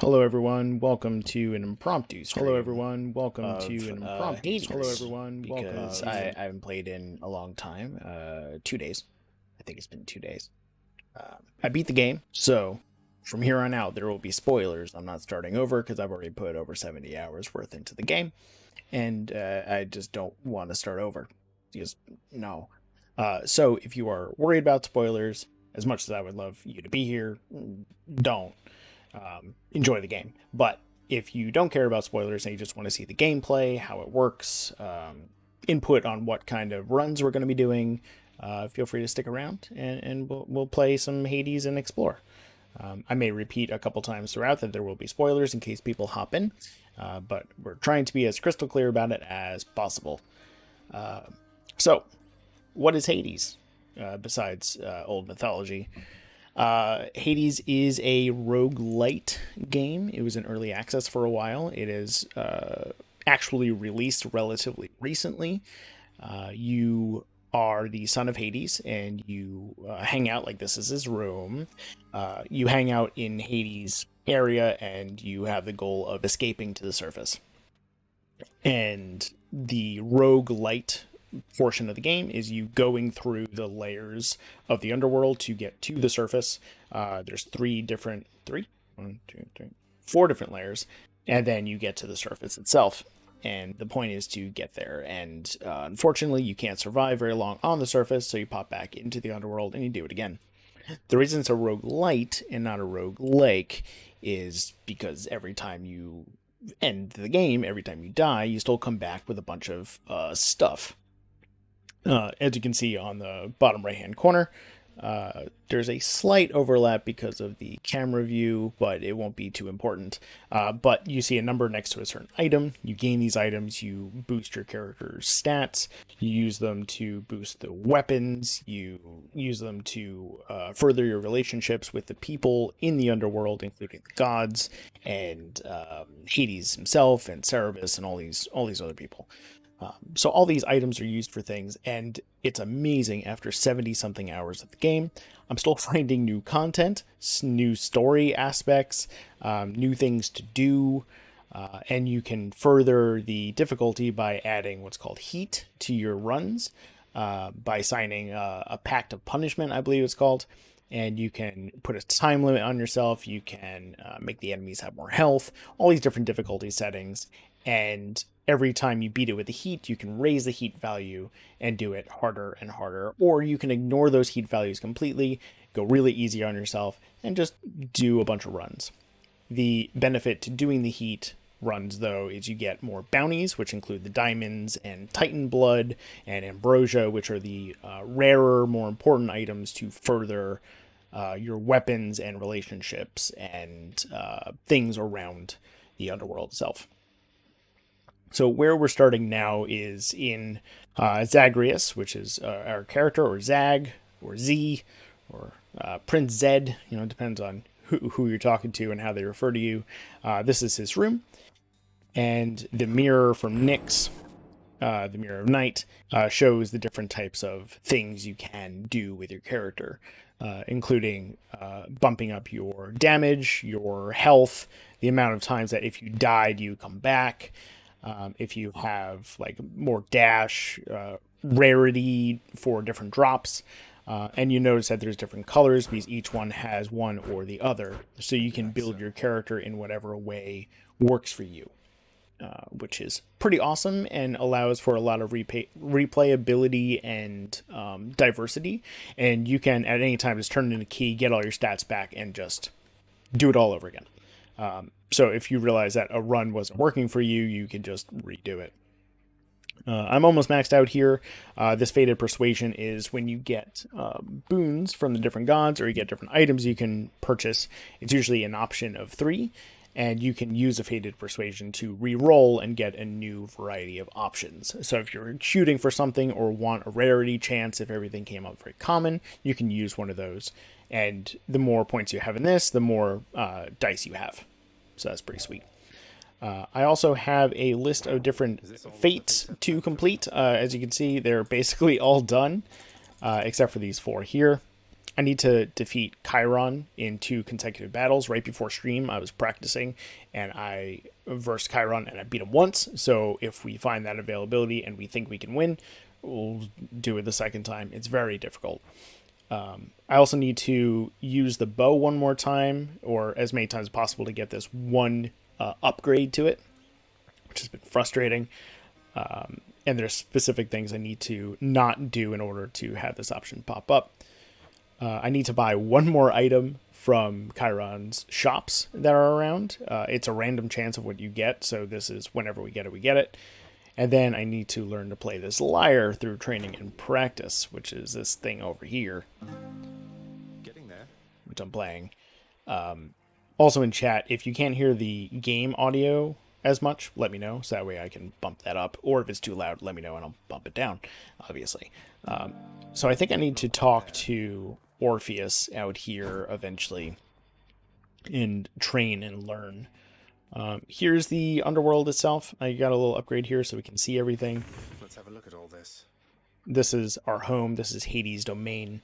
Hello everyone, welcome to an impromptu stream. Hello everyone, welcome to an impromptu Hades. stream. Hello everyone, Because I haven't played in a long time. 2 days. I think it's been 2 days. I beat the game, so from here on out there will be spoilers. I'm not starting over because I've already put over 70 hours worth into the game, and I just don't want to start over. Just no. So if you are worried about spoilers, as much as I would love you to be here, don't. Enjoy the game. But if you don't care about spoilers and you just want to see the gameplay, how it works, input on what kind of runs we're going to be doing, feel free to stick around and we'll play some Hades and explore. I may repeat a couple times throughout that there will be spoilers in case people hop in, but we're trying to be as crystal clear about it as possible. So, what is Hades besides old mythology? Hades is a roguelite game. It was in early access for a while. It is actually released relatively recently. You are the son of Hades, and you hang out, like this is his room. You hang out in Hades' area, and you have the goal of escaping to the surface. And the roguelite portion of the game is you going through the layers of the underworld to get to the surface. There's four different layers, and then you get to the surface itself. And the point is to get there. And unfortunately, you can't survive very long on the surface, so you pop back into the underworld and you do it again. The reason it's a roguelite and not a roguelike is because every time you end the game, every time you die, you still come back with a bunch of stuff. As you can see on the bottom right hand corner, there's a slight overlap because of the camera view, but it won't be too important. But you see a number next to a certain item. You gain these items, you boost your character's stats, you use them to boost the weapons, you use them to further your relationships with the people in the underworld, including the gods and Hades himself and Cerberus and all these other people. So all these items are used for things, and it's amazing after 70-something hours of the game. I'm still finding new content, new story aspects, new things to do, and you can further the difficulty by adding what's called heat to your runs, by signing a pact of punishment, I believe it's called. And you can put a time limit on yourself. You can make the enemies have more health, all these different difficulty settings. And every time you beat it with the heat, you can raise the heat value and do it harder and harder. Or you can ignore those heat values completely, go really easy on yourself, and just do a bunch of runs. The benefit to doing the heat runs, though, is you get more bounties, which include the diamonds and titan blood and ambrosia, which are the rarer, more important items to further your weapons and relationships and things around the underworld itself. So where we're starting now is in Zagreus, which is our character, or Zag, or Z, or Prince Zed. It depends on who you're talking to and how they refer to you. This is his room. And the mirror from Nyx, the Mirror of Night, shows the different types of things you can do with your character, including bumping up your damage, your health, the amount of times that if you died, you come back. If you have like more dash, rarity for different drops, and you notice that there's different colors because each one has one or the other. So you can build your character in whatever way works for you, which is pretty awesome and allows for a lot of replayability and diversity. And you can at any time just turn in a key, get all your stats back, and just do it all over again. So if you realize that a run wasn't working for you, you can just redo it. I'm almost maxed out here. This Fated Persuasion is when you get boons from the different gods, or you get different items you can purchase. It's usually an option of 3, and you can use a Fated Persuasion to re-roll and get a new variety of options. So if you're shooting for something or want a rarity chance, if everything came up very common, you can use one of those. And the more points you have in this, the more dice you have. So that's pretty sweet. I also have a list of different fates to complete. As you can see, they're basically all done, except for these 4 here. I need to defeat Chiron in 2 consecutive battles. Right before stream, I was practicing, and I versed Chiron, and I beat him once. So if we find that availability and we think we can win, we'll do it the second time. It's very difficult. I also need to use the bow one more time, or as many times as possible, to get this one upgrade to it, which has been frustrating. And there's specific things I need to not do in order to have this option pop up. I need to buy one more item from Chiron's shops that are around. It's a random chance of what you get, so this is whenever we get it, we get it. And then I need to learn to play this lyre through training and practice, which is this thing over here. Getting there. Which I'm playing. Also in chat, if you can't hear the game audio as much, let me know, so that way I can bump that up. Or if it's too loud, let me know and I'll bump it down, obviously. So I think I need to talk to Orpheus out here eventually and train and learn. Here's the underworld itself. I got a little upgrade here so we can see everything. Let's have a look at all this. This is our home. This is Hades' domain.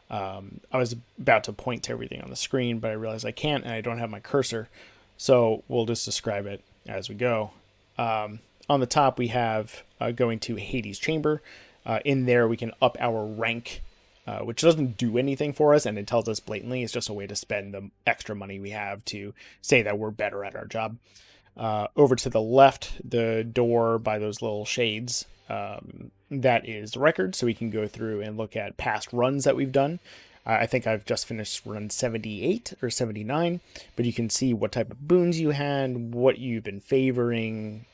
I was about to point to everything on the screen, but I realized I can't and I don't have my cursor. So we'll just describe it as we go. On the top we have going to Hades' chamber. In there we can up our rank, which doesn't do anything for us, and it tells us blatantly it's just a way to spend the extra money we have to say that we're better at our job. Over to the left, the door by those little shades, that is the record, so we can go through and look at past runs that we've done. I think I've just finished run 78 or 79, but you can see what type of boons you had, what you've been favoring,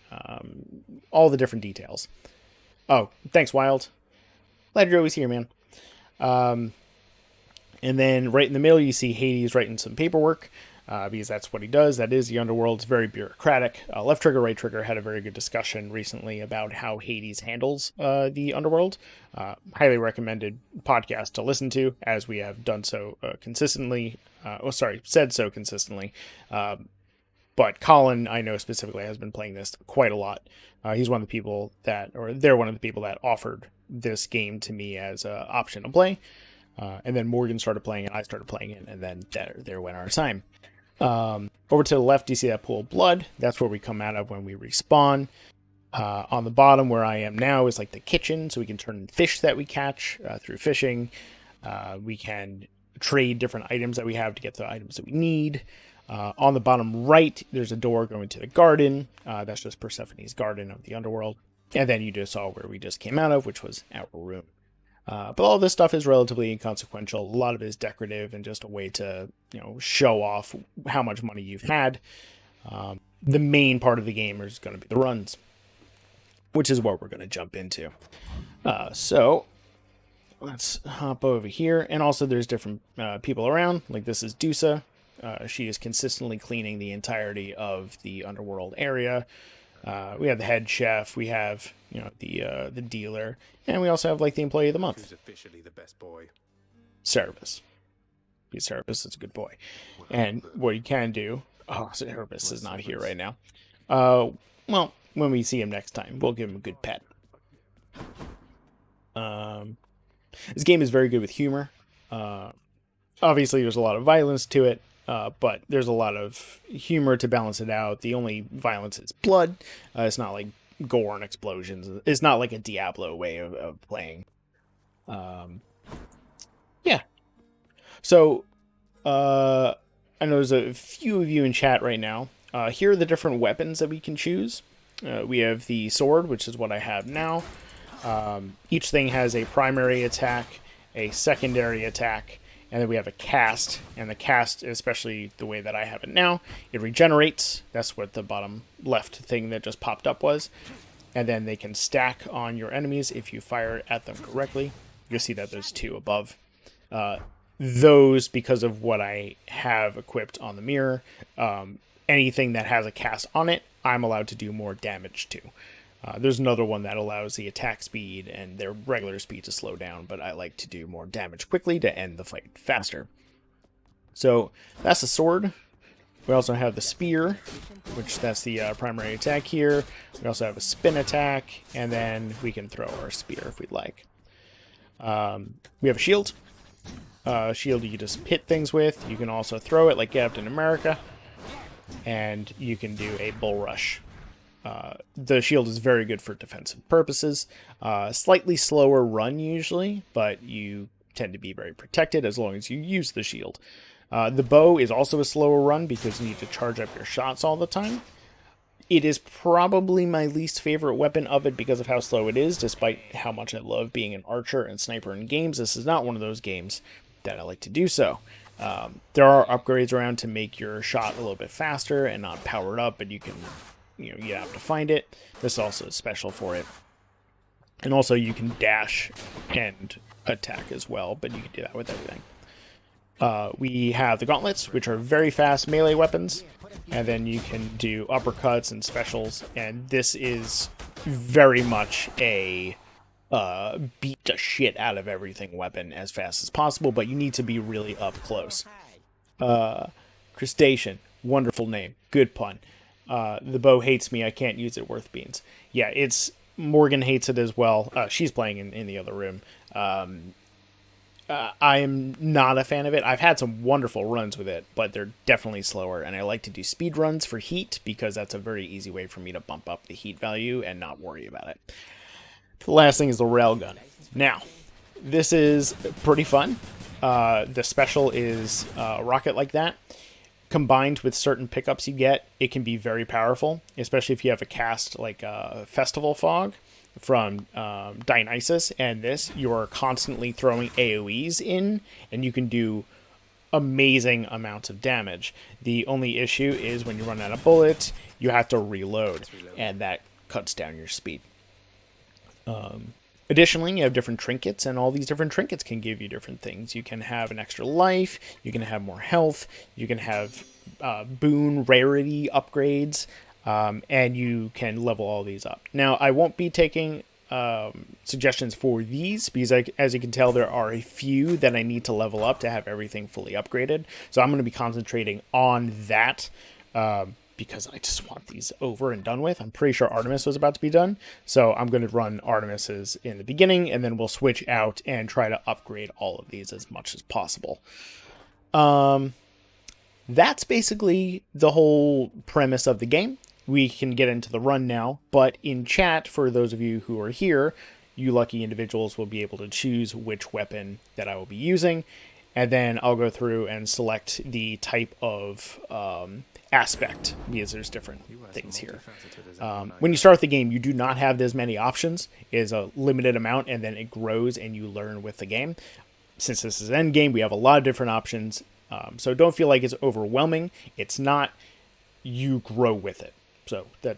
all the different details. Oh, thanks, Wild. Glad you're always here, man. And then right in the middle, you see Hades writing some paperwork, because that's what he does. That is the underworld. It's very bureaucratic. Left Trigger, Right Trigger had a very good discussion recently about how Hades handles the underworld. Highly recommended podcast to listen to, as we have done so consistently. Said so consistently. But Colin, I know specifically, has been playing this quite a lot. He's one of the people they're one of the people that offered this game to me as an option to play. And then Morgan started playing, and I started playing it, and then there went our time. Over to the left, you see that pool of blood. That's where we come out of when we respawn. On the bottom, where I am now, is like the kitchen, so we can turn in fish that we catch through fishing. We can trade different items that we have to get the items that we need. On the bottom right, there's a door going to the garden. That's just Persephone's garden of the underworld. And then you just saw where we just came out of, which was our room. But all this stuff is relatively inconsequential. A lot of it is decorative and just a way to, show off how much money you've had. The main part of the game is going to be the runs, which is what we're going to jump into. So let's hop over here. And also there's different people around. Like this is Dusa. She is consistently cleaning the entirety of the underworld area. We have the head chef, we have, the dealer, and we also have like the employee of the month. Who's officially the best boy? Cerebus. Cerebus is a good boy. And what you can do, Cerebus is not here right now. Well, when we see him next time, we'll give him a good pet. This game is very good with humor. Obviously there's a lot of violence to it. But there's a lot of humor to balance it out. The only violence is blood. It's not like gore and explosions. It's not like a Diablo way of playing. Yeah. So, I know there's a few of you in chat right now. Here are the different weapons that we can choose. We have the sword, which is what I have now. Each thing has a primary attack, a secondary attack, and then we have a cast, and the cast, especially the way that I have it now, it regenerates. That's what the bottom left thing that just popped up was. And then they can stack on your enemies if you fire at them correctly. You'll see that there's 2 above. Those, because of what I have equipped on the mirror, anything that has a cast on it, I'm allowed to do more damage to. There's another one that allows the attack speed and their regular speed to slow down, but I like to do more damage quickly to end the fight faster. So that's the sword. We also have the spear, which that's the primary attack here. We also have a spin attack, and then we can throw our spear if we'd like. We have a shield. shield you can just hit things with. You can also throw it like Captain America. And you can do a bull rush. The shield is very good for defensive purposes. Slightly slower run usually, but you tend to be very protected as long as you use the shield. The bow is also a slower run because you need to charge up your shots all the time. It is probably my least favorite weapon of it because of how slow it is, despite how much I love being an archer and sniper in games. This is not one of those games that I like to do so. There are upgrades around to make your shot a little bit faster and not powered up, but you have to find it. This also is special for it. And also you can dash and attack as well, but you can do that with everything. We have the gauntlets, which are very fast melee weapons, and then you can do uppercuts and specials, and this is very much a beat the shit out of everything weapon as fast as possible, but you need to be really up close. Crustacean, wonderful name, good pun. The bow hates me, I can't use it, worth beans. Yeah, Morgan hates it as well. She's playing in the other room. I'm not a fan of it. I've had some wonderful runs with it, but they're definitely slower, and I like to do speed runs for heat because that's a very easy way for me to bump up the heat value and not worry about it. The last thing is the Railgun. Now, this is pretty fun. The special is a rocket like that. Combined with certain pickups you get, it can be very powerful, especially if you have a cast like Festival Fog from Dionysus, and this, you're constantly throwing AoEs in, and you can do amazing amounts of damage. The only issue is when you run out of bullets, you have to reload, and that cuts down your speed. Additionally, you have different trinkets, and all these different trinkets can give you different things. You can have an extra life, you can have more health, you can have boon rarity upgrades, and you can level all these up. Now, I won't be taking suggestions for these because, as you can tell, there are a few that I need to level up to have everything fully upgraded. So I'm going to be concentrating on that because I just want these over and done with. I'm pretty sure Artemis was about to be done, so I'm going to run Artemis's in the beginning, and then we'll switch out and try to upgrade all of these as much as possible. That's basically the whole premise of the game. We can get into the run now, but in chat, for those of you who are here, you lucky individuals will be able to choose which weapon that I will be using, and then I'll go through and select the type of aspect, because there's different things here. When you start the game, you do not have as many options. It is a limited amount, and then it grows and you learn with the game. Since this is end game, we have a lot of different options, so don't feel like it's overwhelming. It's not. You grow with it, so that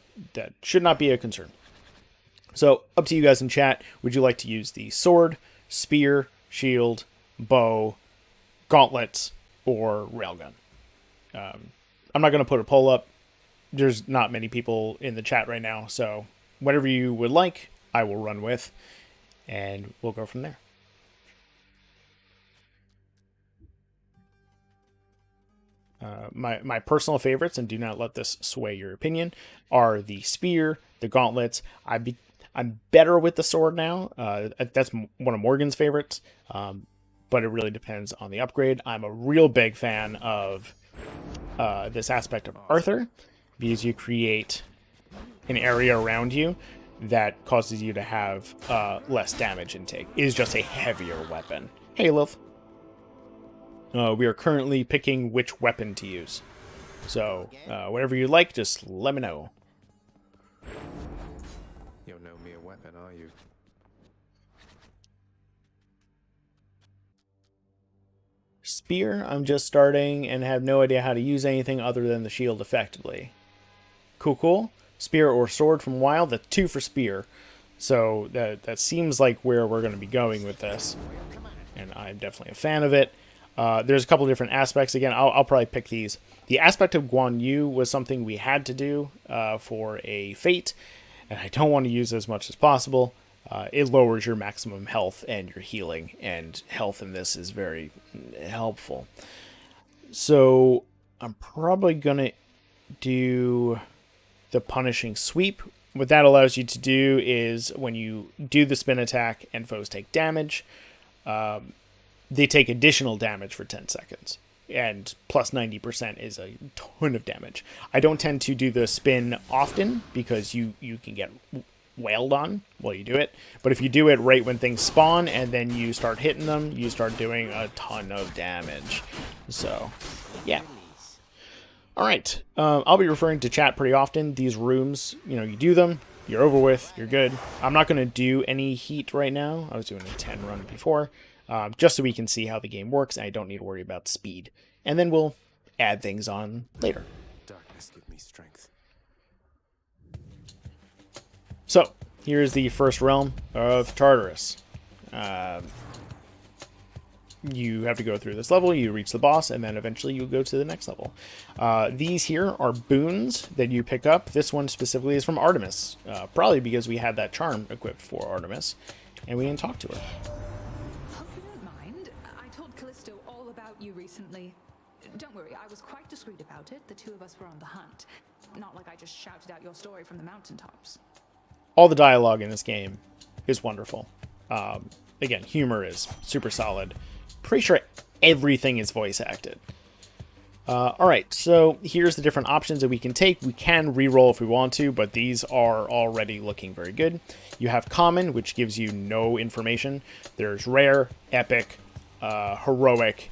should not be a concern. So up to you guys in chat. Would you like to use the sword, spear, shield, bow, gauntlets, or railgun? I'm not going to put a poll up. There's not many people in the chat right now, so whatever you would like, I will run with, and we'll go from there. My personal favorites, and do not let this sway your opinion, are the spear, the gauntlets. I'm better with the sword now. That's one of Morgan's favorites, but it really depends on the upgrade. I'm a real big fan of this aspect of Arthur, because you create an area around you that causes you to have less damage intake. It is just a heavier weapon. Hey, Lilith. We are currently picking which weapon to use. So, whatever you like, just let me know. You're no mere weapon, are you? Spear, I'm just starting and have no idea how to use anything other than the shield effectively. Cool. Spear or sword from Wild, that's 2 for spear. So that seems like where we're going to be going with this. And I'm definitely a fan of it. There's a couple different aspects. Again, I'll probably pick these. The aspect of Guan Yu was something we had to do for a fate, and I don't want to use as much as possible. It lowers your maximum health and your healing, and health in this is very helpful. So I'm probably going to do the Punishing Sweep. What that allows you to do is when you do the spin attack and foes take damage, they take additional damage for 10 seconds. And plus 90% is a ton of damage. I don't tend to do the spin often because you can get wailed on while you do it. But if you do it right when things spawn and then you start hitting them, you start doing a ton of damage. So, yeah. All right. I'll be referring to chat pretty often. These rooms, you do them, you're over with, you're good. I'm not going to do any heat right now. I was doing a 10 run before. Just so we can see how the game works, and I don't need to worry about speed. And then we'll add things on later. Darkness, give me strength. So, here's the first realm of Tartarus. You have to go through this level, you reach the boss, and then eventually you go to the next level. These here are boons that you pick up. This one specifically is from Artemis, probably because we had that charm equipped for Artemis, and we didn't talk to her. You recently. Don't worry, I was quite discreet about it. The two of us were on the hunt. Not like I just shouted out your story from the mountaintops. All the dialogue in this game is wonderful. Again, humor is super solid. Pretty sure everything is voice acted. Alright, so here's the different options that we can take. We can reroll if we want to, but these are already looking very good. You have common, which gives you no information. There's rare, epic, heroic,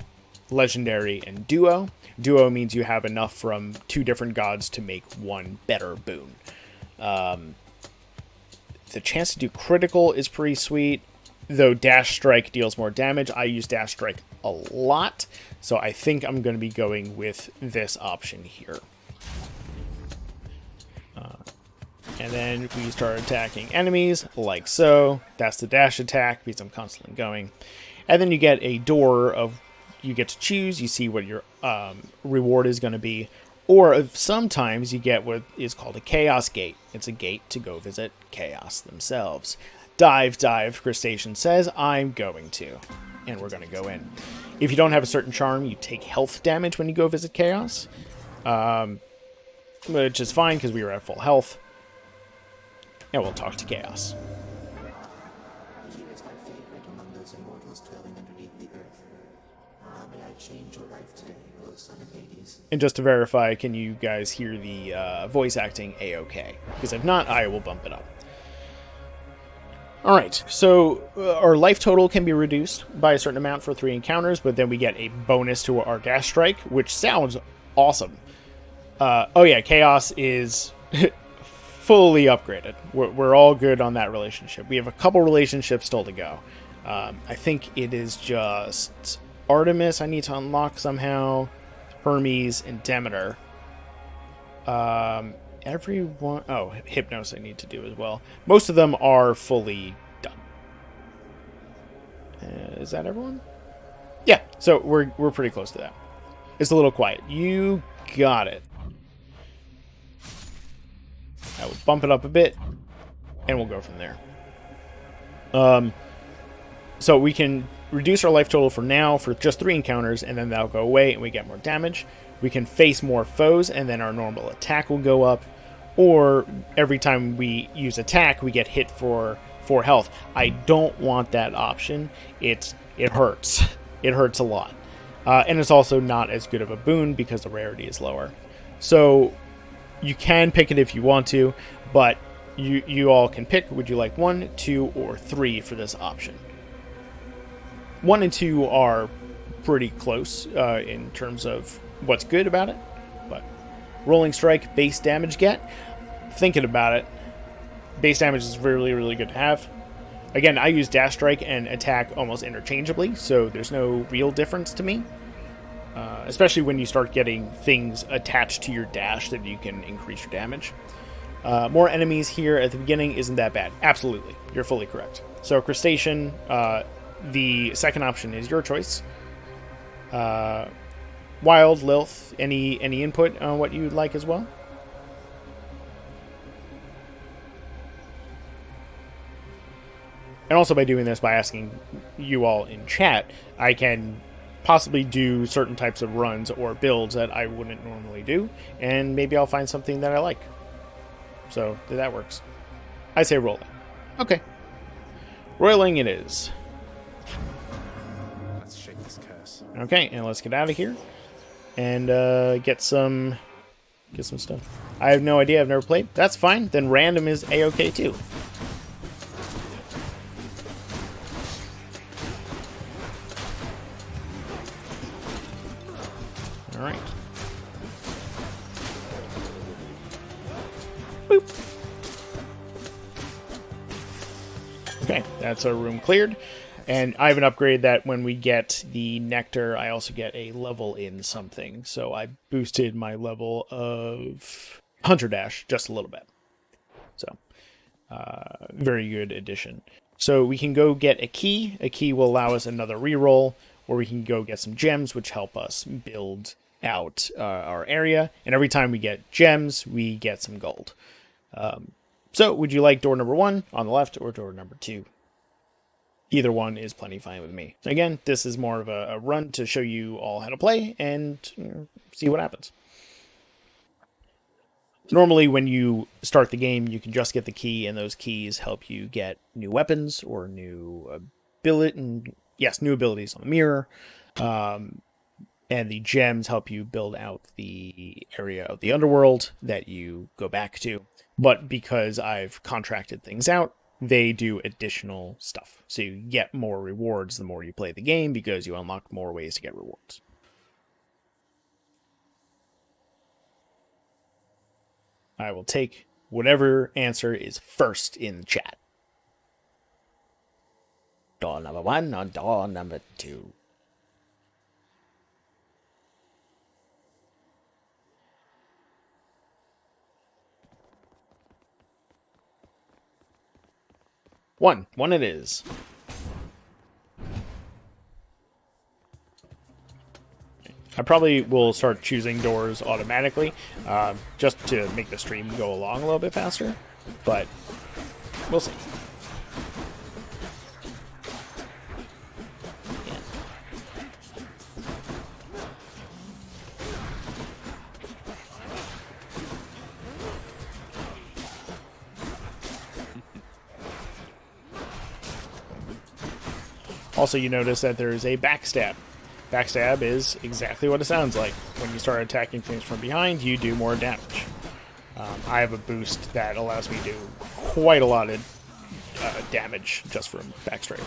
legendary, and duo. Duo means you have enough from two different gods to make one better boon. The chance to do critical is pretty sweet, though dash strike deals more damage. I use dash strike a lot, so I think I'm going to be going with this option here. And then we start attacking enemies, like so. That's the dash attack, because I'm constantly going. And then you get a door of you get to choose, you see what your reward is going to be, or sometimes you get what is called a chaos gate. It's a gate to go visit chaos themselves. Dive, Crustacean says, I'm going to, and we're going to go in. If you don't have a certain charm, you take health damage when you go visit chaos, which is fine because we were at full health, and we'll talk to chaos. And just to verify, can you guys hear the voice acting A-OK? Because if not, I will bump it up. Alright, so our life total can be reduced by a certain amount for 3 encounters, but then we get a bonus to our dash strike, which sounds awesome. Oh yeah, Chaos is fully upgraded. We're all good on that relationship. We have a couple relationships still to go. I think it is just Artemis I need to unlock somehow, Hermes, and Demeter. Everyone... Oh, Hypnos I need to do as well. Most of them are fully done. Is that everyone? Yeah, so we're pretty close to that. It's a little quiet. You got it. I will bump it up a bit, and we'll go from there. So we can reduce our life total for now for just 3 encounters, and then that'll go away, and we get more damage. We can face more foes, and then our normal attack will go up. Or every time we use attack, we get hit for 4 health. I don't want that option. It hurts. It hurts a lot. And it's also not as good of a boon because the rarity is lower. So you can pick it if you want to, but you all can pick. Would you like 1, 2, or 3 for this option? 1 and 2 are pretty close in terms of what's good about it. But rolling strike, base damage get. Thinking about it, base damage is really, really good to have. Again, I use dash strike and attack almost interchangeably, so there's no real difference to me. Especially when you start getting things attached to your dash that you can increase your damage. More enemies here at the beginning isn't that bad. Absolutely, you're fully correct. So Crustacean, the second option is your choice. Wild, Lilith, any input on what you'd like as well? And also by doing this, by asking you all in chat, I can possibly do certain types of runs or builds that I wouldn't normally do, and maybe I'll find something that I like. So, that works. I say roll it. Okay. Roiling it is. Let's shake break this curse. Okay, and let's get out of here and get some stuff. I have no idea. I've never played. That's fine. Then random is a-okay too. All right. Boop. Okay, that's our room cleared. And I have an upgrade that when we get the nectar, I also get a level in something. So I boosted my level of Hunter Dash just a little bit. So, very good addition. So we can go get a key. A key will allow us another reroll, or we can go get some gems, which help us build out our area. And every time we get gems, we get some gold. So would you like door number 1 on the left or door number 2? Either one is plenty fine with me. Again, this is more of a run to show you all how to play and see what happens. Normally, when you start the game, you can just get the key, and those keys help you get new weapons or new new abilities on the mirror. And the gems help you build out the area of the underworld that you go back to. But because I've contracted things out, they do additional stuff. So you get more rewards the more you play the game because you unlock more ways to get rewards. I will take whatever answer is first in the chat. Door number 1 or door number 2? One it is. I probably will start choosing doors automatically, just to make the stream go along a little bit faster, but we'll see. Yeah. Also, you notice that there is a backstab. Backstab is exactly what it sounds like. When you start attacking things from behind, you do more damage. I have a boost that allows me to do quite a lot of damage just from backstrike.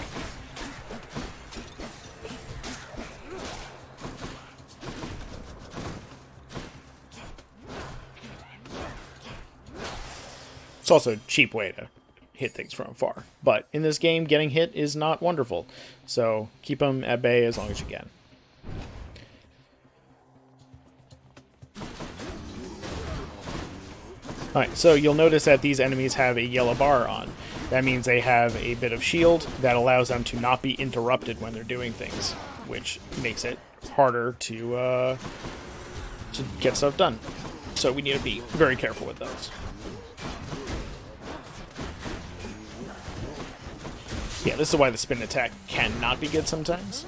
It's also a cheap way to hit things from far. But in this game, getting hit is not wonderful. So keep them at bay as long as you can. Alright, so you'll notice that these enemies have a yellow bar on. That means they have a bit of shield that allows them to not be interrupted when they're doing things, which makes it harder to get stuff done. So we need to be very careful with those. Yeah, this is why the spin attack cannot be good sometimes.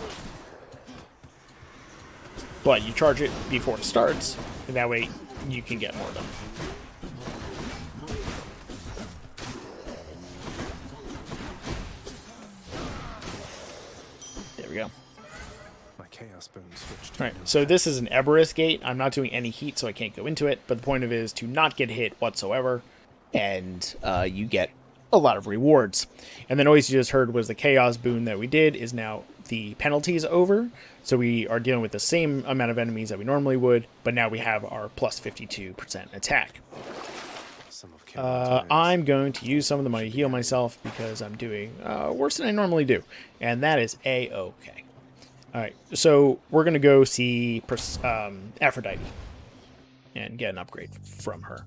But you charge it before it starts, and that way you can get more done. There we go. My chaos boom switched. Alright, so this is an Eberus gate. I'm not doing any heat, so I can't go into it. But the point of it is to not get hit whatsoever, and you get a lot of rewards. And the noise you just heard was the chaos boon that we did is now the penalties over. So we are dealing with the same amount of enemies that we normally would, but now we have our plus 52% attack. I'm going to use some of the money to heal myself because I'm doing worse than I normally do. And that is a-okay. Alright, so we're going to go see Aphrodite and get an upgrade from her.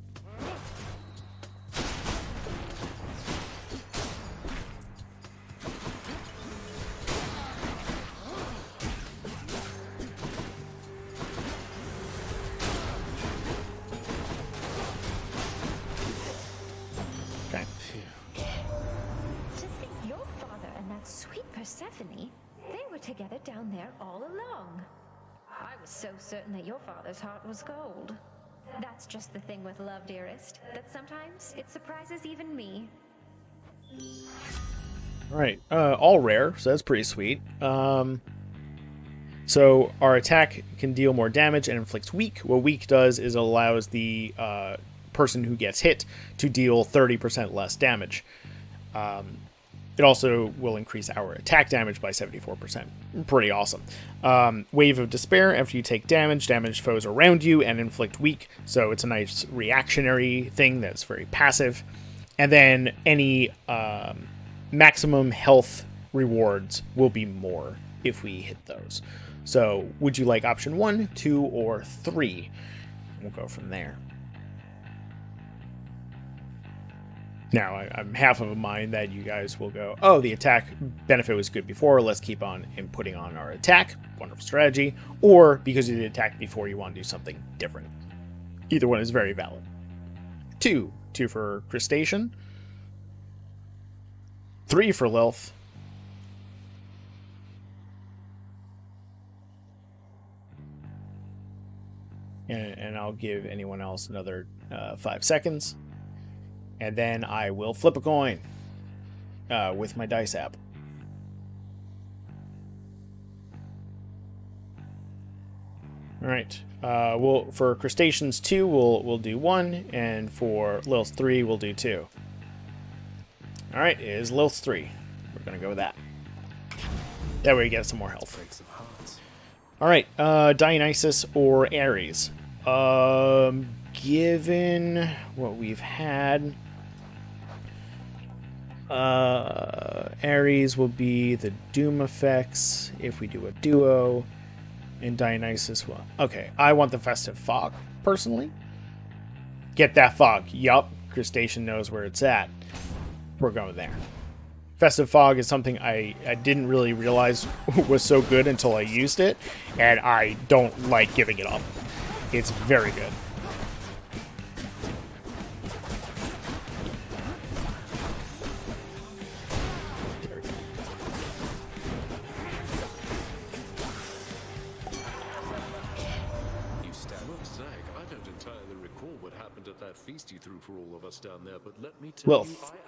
Persephone, they were together down there all along. I was so certain that your father's heart was gold. That's just the thing with love, dearest, that sometimes it surprises even me. Alright, all rare, so that's pretty sweet. So our attack can deal more damage and inflicts weak. What weak does is it allows the person who gets hit to deal 30% less damage. It also will increase our attack damage by 74%. Pretty awesome. Wave of Despair. After you take damage, damage foes around you and inflict weak. So it's a nice reactionary thing that's very passive. And then any maximum health rewards will be more if we hit those. So would you like option 1, 2, or 3? We'll go from there. Now, I'm half of a mind that you guys will go, oh, the attack benefit was good before, let's keep on inputting on our attack. Wonderful strategy. Or because you did attack before, you want to do something different. Either one is very valid. 2 for Crustacean. 3 for Lilith. And I'll give anyone else another 5 seconds. And then I will flip a coin with my dice app. All right. We'll for Crustaceans 2, we'll do 1, and for Lilith 3, we'll do 2. All right, it is Lilith 3. We're gonna go with that. That way, we get some more health. All right, Dionysus or Ares. Given what we've had, Ares will be the Doom effects if we do a duo, and Dionysus will. Okay, I want the Festive Fog, personally. Get that fog. Yup, Crustacean knows where it's at. We're going there. Festive Fog is something I didn't really realize was so good until I used it, and I don't like giving it up. It's very good. Well,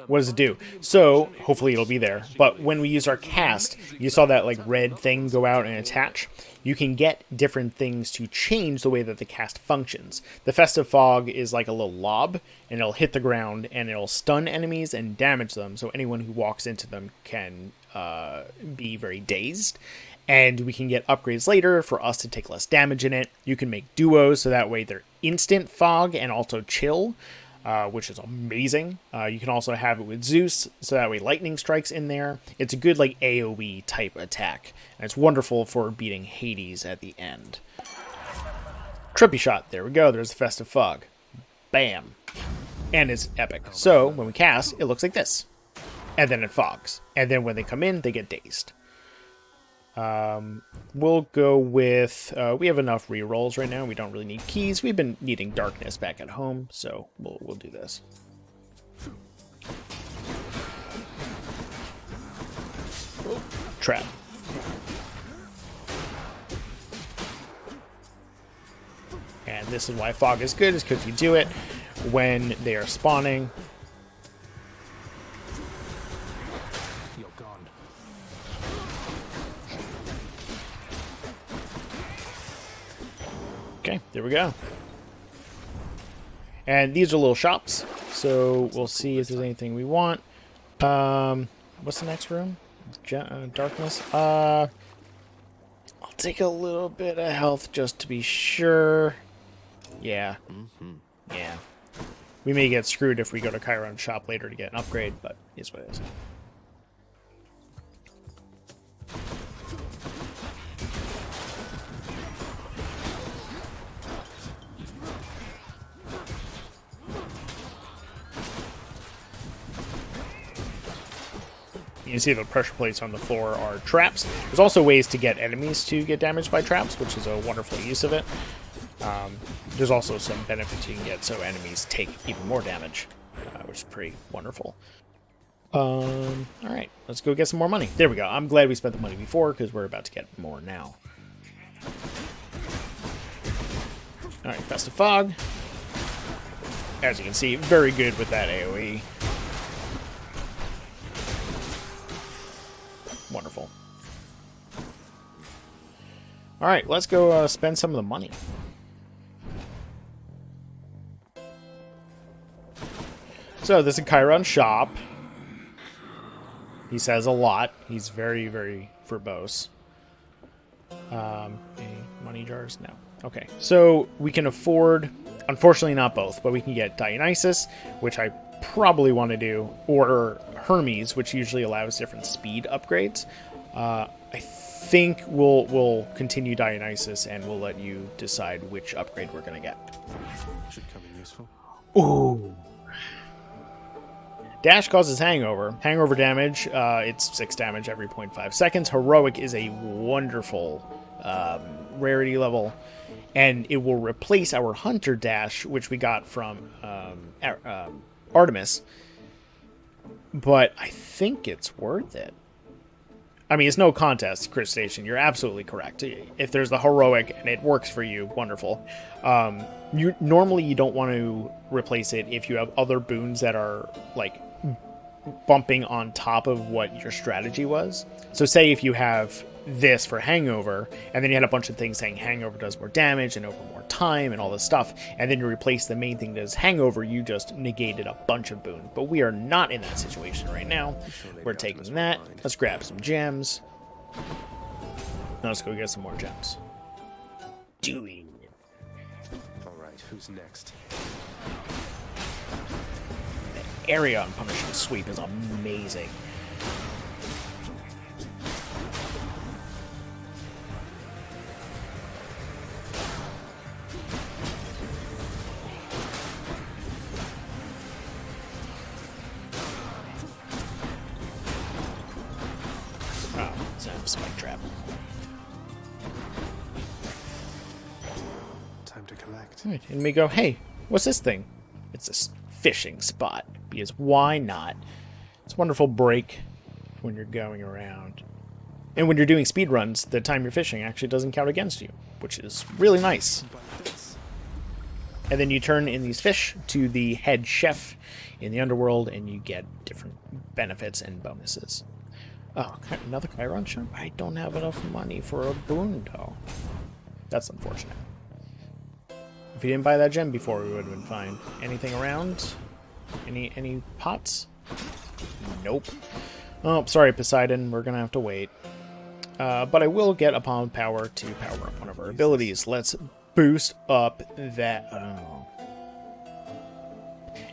what does it do? So, hopefully it'll be there, but when we use our cast, you saw that like red thing go out and attach. You can get different things to change the way that the cast functions. The Festive Fog is like a little lob, and it'll hit the ground, and it'll stun enemies and damage them, so anyone who walks into them can be very dazed. And we can get upgrades later for us to take less damage in it. You can make duos, so that way they're instant fog and also chill, which is amazing. You can also have it with Zeus, so that way lightning strikes in there. It's a good like AoE type attack, and it's wonderful for beating Hades at the end. Trippy shot, there we go, there's the Festive Fog. Bam. And it's epic. So when we cast, it looks like this. And then it fogs. And then when they come in, they get dazed. We'll go with, we have enough rerolls right now. We don't really need keys. We've been needing darkness back at home, so we'll do this. Oh, trap. And this is why fog is good, is because you do it when they are spawning. Okay, there we go. And these are little shops, so we'll see if there's anything we want. What's the next room? Darkness. I'll take a little bit of health just to be sure. Yeah. Yeah. We may get screwed if we go to Chiron's shop later to get an upgrade, but it's what it is. You can see the pressure plates on the floor are traps. There's also ways to get enemies to get damaged by traps, which is a wonderful use of it. There's also some benefits you can get so enemies take even more damage, which is pretty wonderful. Alright, let's go get some more money. There we go. I'm glad we spent the money before, because we're about to get more now. Alright, Festive Fog. As you can see, very good with that AoE. Wonderful. All right, let's go spend some of the money. So this is Chiron's shop. He says a lot. He's very, very verbose. Any money jars? No. Okay, so we can afford, unfortunately not both, but we can get Dionysus, which I probably want to do, or Hermes, which usually allows different speed upgrades. I think we'll continue Dionysus, and we'll let you decide which upgrade we're going to get. Should come in useful. Ooh. Dash causes hangover. Hangover damage, it's 6 damage every 0.5 seconds. Heroic is a wonderful rarity level, and it will replace our Hunter Dash, which we got from Artemis. But I think it's worth it. I mean, it's no contest, Chris Station. You're absolutely correct. If there's the Heroic and it works for you, wonderful. Normally you don't want to replace it if you have other boons that are, like, bumping on top of what your strategy was. So say if you have this for Hangover, and then you had a bunch of things saying Hangover does more damage and over more time and all this stuff, and then you replace the main thing that is Hangover, you just negated a bunch of boons. But we are not in that situation right now. We're taking that. Let's grab some gems. Now let's go get some more gems. Doing it. Alright, who's next? The area on Punishment Sweep is amazing. Spike trap. Time to collect. Right, and we go, hey, what's this thing? It's a fishing spot. Because why not? It's a wonderful break when you're going around. And when you're doing speed runs, the time you're fishing actually doesn't count against you, which is really nice. And then you turn in these fish to the head chef in the underworld, and you get different benefits and bonuses. Oh, another Chiron shop? I don't have enough money for a boon, though. That's unfortunate. If we didn't buy that gem before, we would have been fine. Anything around? Any pots? Nope. Oh, sorry, Poseidon. We're gonna have to wait. But I will get Upon Power to power up one of our abilities. Let's boost up that... Oh.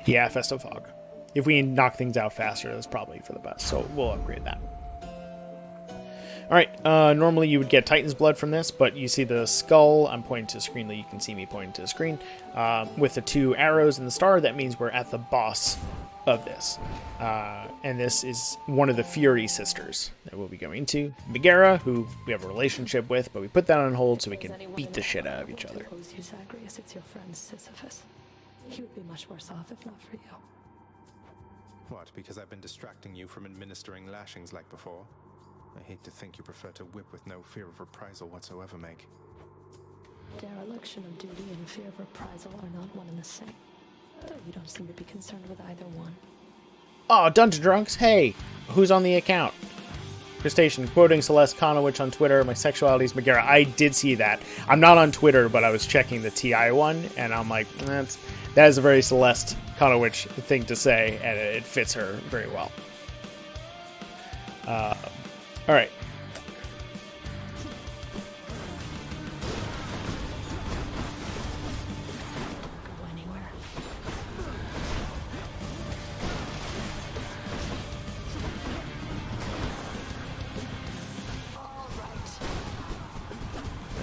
Yeah, Festive Fog. If we knock things out faster, that's probably for the best. So we'll upgrade that. Alright, normally you would get Titan's Blood from this, but you see the skull. I'm pointing to the screen, that you can see me pointing to the screen. With the 2 arrows and the star, that means we're at the boss of this. And this is one of the Fury sisters that we'll be going to. Megara, who we have a relationship with, but we put that on hold so we can beat the shit out of each other. It's your friend Sisyphus. He would be much worse off if not for you. What, because I've been distracting you from administering lashings like before? I hate to think you prefer to whip with no fear of reprisal whatsoever, Meg. Dereliction of duty and fear of reprisal are not one and the same. Though you don't seem to be concerned with either one. Oh, Dungeon Drunks, hey! Who's on the account? Crustacean, quoting Celeste Konowich on Twitter, my sexuality is Megara. I did see that. I'm not on Twitter, but I was checking the TI one, and I'm like, that is a very Celeste Konowich thing to say, and it fits her very well. Alright. Go anywhere.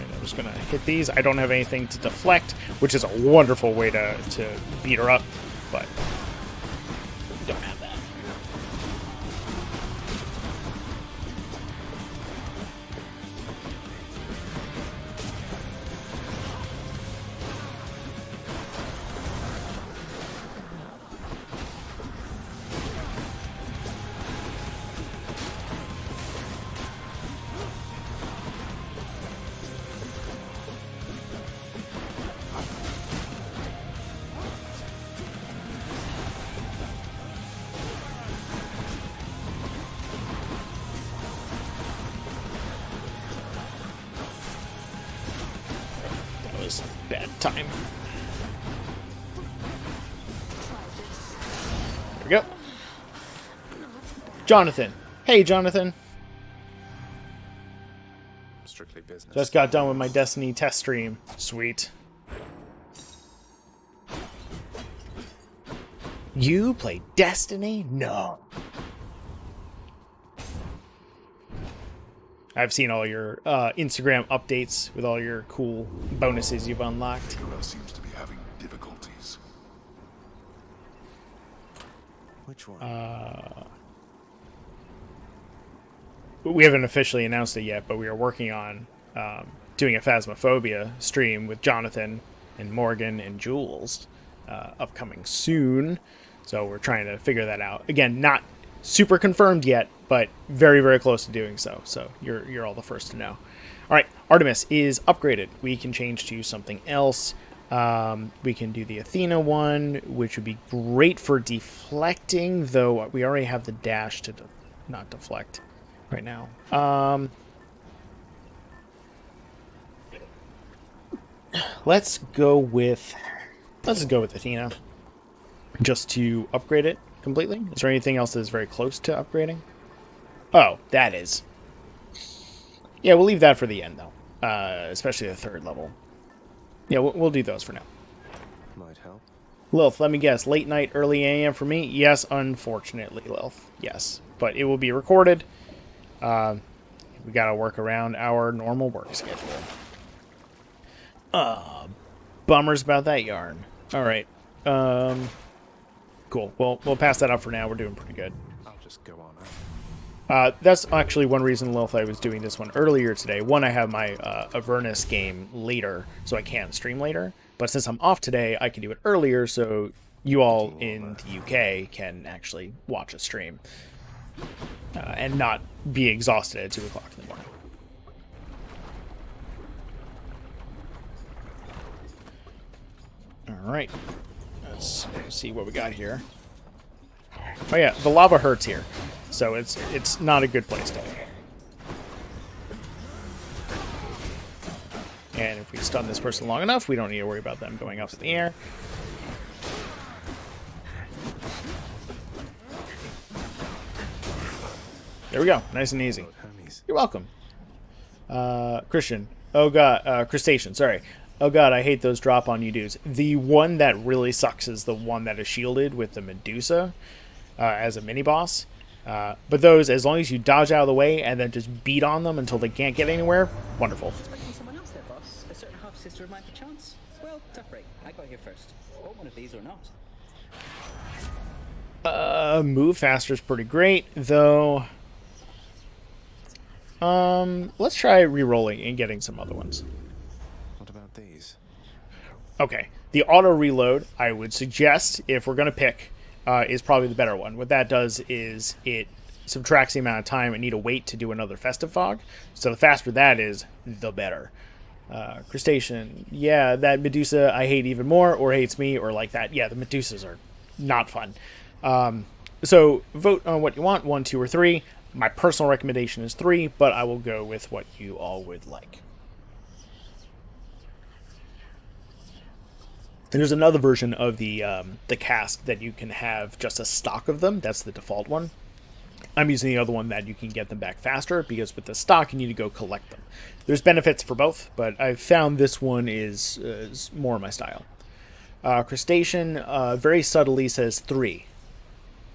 I'm just gonna hit these. I don't have anything to deflect, which is a wonderful way to beat her up, but don't have that. was bad time. There we go. Jonathan. Hey, Jonathan. Strictly business. Just got done with my Destiny test stream. Sweet. You play Destiny? No. I've seen all your Instagram updates with all your cool bonuses you've unlocked. Seems to be having difficulties. Which one? We haven't officially announced it yet, but we are working on doing a Phasmophobia stream with Jonathan and Morgan and Jules upcoming soon. So we're trying to figure that out. Again, not super confirmed yet, but very, very close to doing so. So you're all the first to know. All right, Artemis is upgraded. We can change to something else. We can do the Athena one, which would be great for deflecting, though we already have the dash to not deflect right now. Let's go with Athena, just to upgrade it completely. Is there anything else that's very close to upgrading? Oh, that is. Yeah, we'll leave that for the end, though. Especially the third level. Yeah, we'll do those for now. Might help. Lilith, let me guess. Late night, early AM for me? Yes, unfortunately, Lilith. Yes. But it will be recorded. We gotta work around our normal work schedule. Bummers about that yarn. Alright. Cool. Well, we'll pass that up for now. We're doing pretty good. I'll just go on out. That's actually one reason, Lilith, I was doing this one earlier today. One, I have my Avernus game later, so I can't stream later. But since I'm off today, I can do it earlier, so you all in the UK can actually watch a stream. And not be exhausted at 2 o'clock in the morning. Alright. Let's see what we got here. Oh yeah, the lava hurts here. So it's not a good place to be. And if we stun this person long enough, we don't need to worry about them going up in the air. There we go. Nice and easy. You're welcome. Christian. Oh god. Crustacean. Sorry. Oh god, I hate those drop on you dudes. The one that really sucks is the one that is shielded with the Medusa as a mini-boss. But those, as long as you dodge out of the way and then just beat on them until they can't get anywhere, wonderful. Expecting someone else there, boss. A certain half-sister of mine perchance? Well, tough break. I got here first. Or one of these or not. Move faster is pretty great, though. Let's try re-rolling and getting some other ones. What about these? Okay, the auto reload, I would suggest, if we're going to pick, is probably the better one. What that does is it subtracts the amount of time I need to wait to do another Festive Fog. So the faster that is, the better. Crustacean, yeah, that Medusa I hate even more, or hates me, or like that. Yeah, the Medusas are not fun. So vote on what you want, 1, 2, or 3. My personal recommendation is 3, but I will go with what you all would like. There's another version of the cask that you can have just a stock of them. That's the default one. I'm using the other one that you can get them back faster, because with the stock, you need to go collect them. There's benefits for both, but I've found this one is more my style. Crustacean very subtly says 3.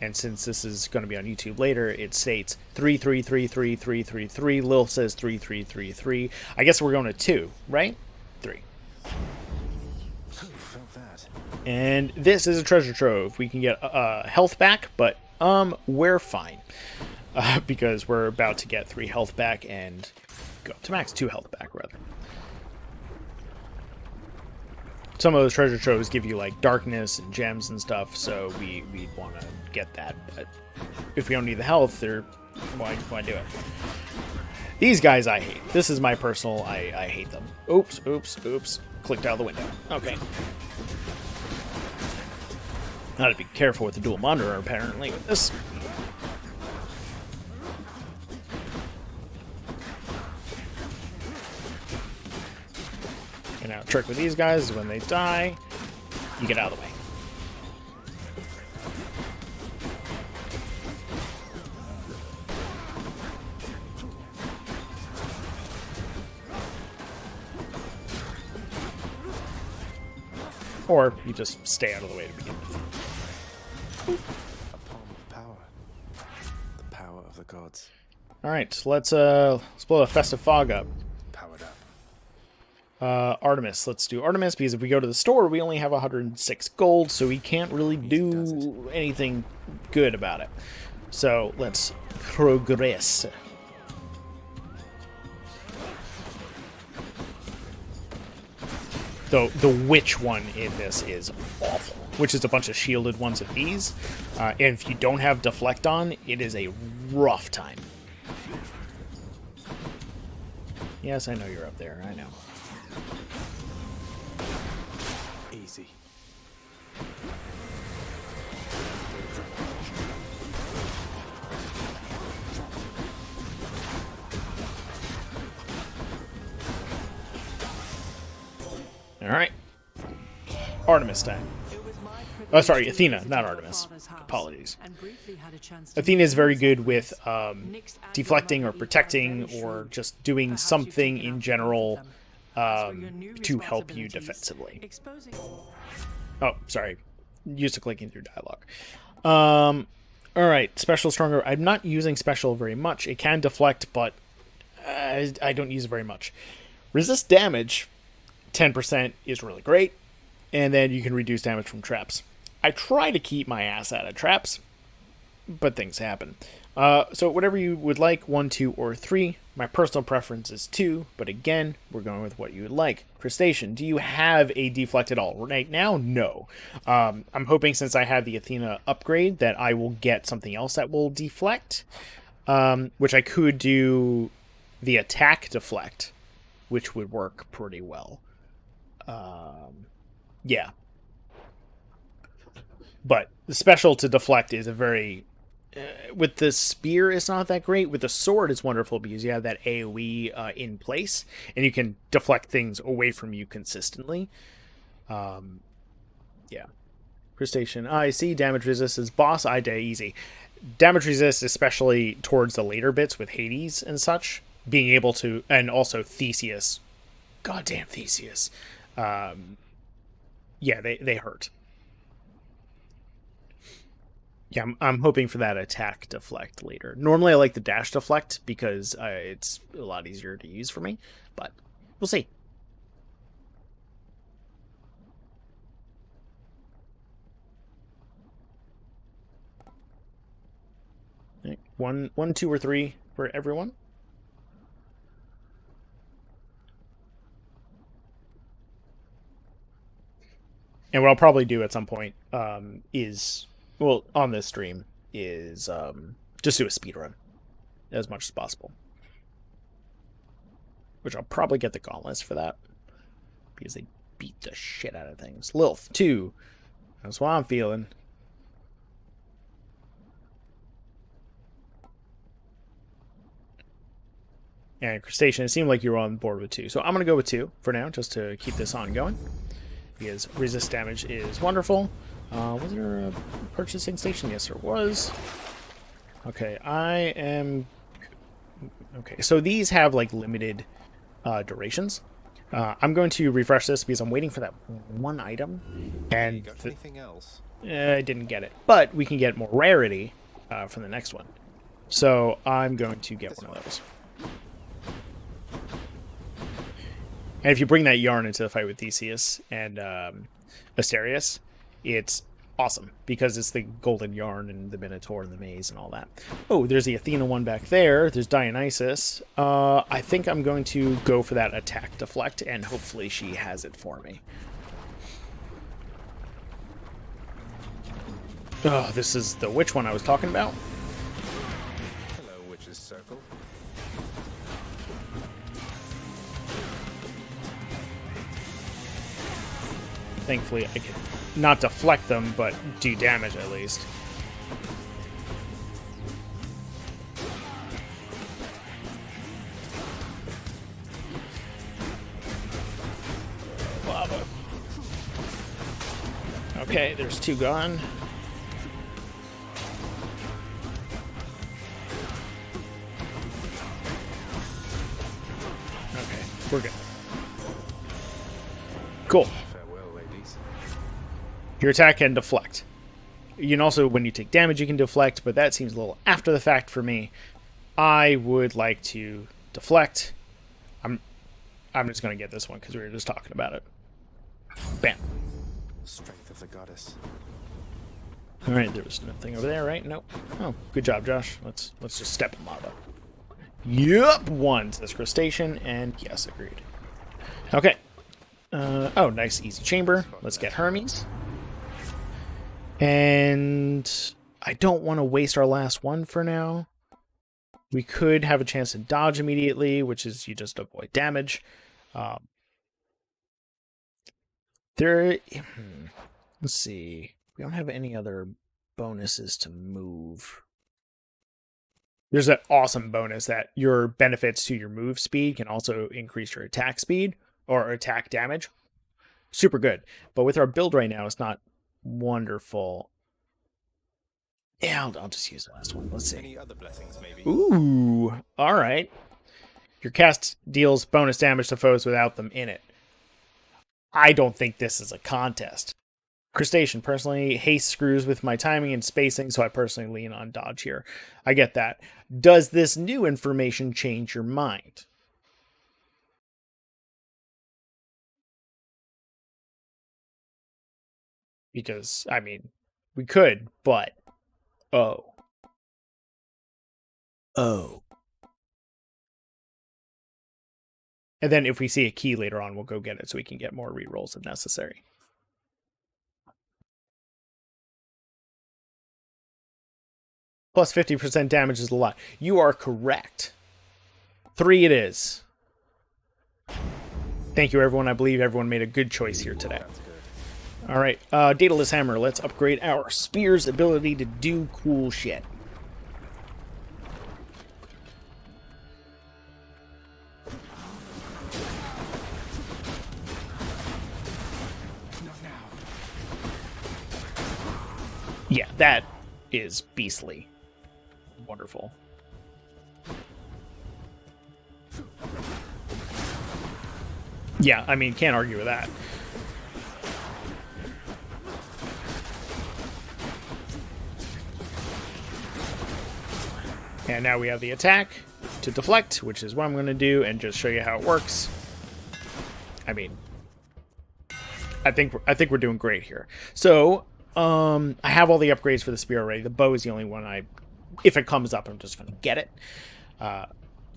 And since this is going to be on YouTube later, it states 3, 3, 3, 3, 3, 3, 3. Lil says 3, 3, 3, 3. I guess we're going to 2, right? 3. And this is a treasure trove. We can get health back, but we're fine. Because we're about to get 3 health back and go up to max 2 health back, rather. Some of those treasure troves give you like darkness and gems and stuff, so we'd want to get that. But if we don't need the health, why do it? These guys I hate. This is my personal, I hate them. Oops. Clicked out of the window. Okay. Gotta be careful with the dual monitor, apparently, with this. And now, trick with these guys is when they die, you get out of the way. Or you just stay out of the way to begin with. A palm of power. The power of the gods. Alright, so let's blow a festive fog up. Powered up. Artemis. Let's do Artemis, because if we go to the store, we only have 106 gold, so we can't really do anything good about it. So let's progress. Though the witch one in this is awful, which is a bunch of shielded ones of these. And if you don't have deflect on, it is a rough time. Yes, I know you're up there. I know. Easy. All right. Artemis time. Oh, sorry, Athena, not Artemis. Apologies. Athena is very good with deflecting or protecting or just doing something in general to help you defensively. Oh, sorry. Used to clicking through dialogue. Alright, special stronger. I'm not using special very much. It can deflect, but I don't use it very much. Resist damage, 10% is really great. And then you can reduce damage from traps. I try to keep my ass out of traps, but things happen. So whatever you would like, 1, 2, or 3. My personal preference is 2, but again, we're going with what you would like. Crustacean, do you have a deflect at all? Right now, no. I'm hoping since I have the Athena upgrade that I will get something else that will deflect, which I could do the attack deflect, which would work pretty well. Yeah. But the special to deflect is a very... with the spear, it's not that great. With the sword, it's wonderful because you have that AoE in place, and you can deflect things away from you consistently. Yeah. Crustacean. I see. Damage resist is boss. I die easy. Damage resist, especially towards the later bits with Hades and such, being able to... And also Theseus. Goddamn Theseus. Yeah, they hurt. Yeah, I'm hoping for that attack deflect later. Normally I like the dash deflect because it's a lot easier to use for me, but we'll see. Right. 1, 2, or 3 for everyone. And what I'll probably do at some point is... well, on this stream, is just do a speedrun as much as possible. Which I'll probably get the gauntlets for that, because they beat the shit out of things. Lilith, 2. That's what I'm feeling. And Crustacean, it seemed like you were on board with 2. So I'm going to go with 2 for now, just to keep this on going. Because resist damage is wonderful. Was there a purchasing station? Yes, there was. Okay, I am... Okay, so these have, like, limited durations. I'm going to refresh this because I'm waiting for that one item. And You got anything else? I didn't get it. But we can get more rarity from the next one. So I'm going to get one of those. And if you bring that yarn into the fight with Theseus and Asterius, it's awesome because it's the golden yarn and the Minotaur and the maze and all that. Oh, there's the Athena one back there. There's Dionysus. I think I'm going to go for that attack deflect, and hopefully she has it for me. Oh, this is the witch one I was talking about. Hello, Witch's Circle. Thankfully, I can not deflect them, but do damage at least. lava. Okay, there's 2 gone. Okay, we're good. Cool. Farewell, ladies. Your attack can deflect. You can also, when you take damage, you can deflect, but that seems a little after the fact for me. I would like to deflect. I'm just going to get this one because we were just talking about it. Bam. Strength of the goddess. All right, there was nothing over there, right? Nope. Oh, good job, Josh. Let's just step in lava. Yup, 1 says crustacean, and yes, agreed. Okay. Oh, nice, easy chamber. Let's get Hermes. And I don't want to waste our last one for now. We could have a chance to dodge immediately, which is you just avoid damage. Let's see. We don't have any other bonuses to move. There's that awesome bonus that your benefits to your move speed can also increase your attack speed or attack damage. Super good. But with our build right now, it's not wonderful. Yeah, I'll just use the last one. Let's see. Any other blessings, maybe? Ooh, all right. Your cast deals bonus damage to foes without them in it. I don't think this is a contest. Crustacean, personally, haste screws with my timing and spacing, so I personally lean on dodge here. I get that. Does this new information change your mind? Because, I mean, we could, but... Oh. And then if we see a key later on, we'll go get it so we can get more rerolls if necessary. Plus 50% damage is a lot. You are correct. 3 it is. Thank you, everyone. I believe everyone made a good choice here today. All right, Daedalus Hammer. Let's upgrade our spear's ability to do cool shit. Yeah, that is beastly. Wonderful. Yeah, I mean, can't argue with that. And now we have the attack to deflect, which is what I'm going to do, and just show you how it works. I mean, I think we're doing great here. So, I have all the upgrades for the spear already. The bow is the only one if it comes up, I'm just going to get it.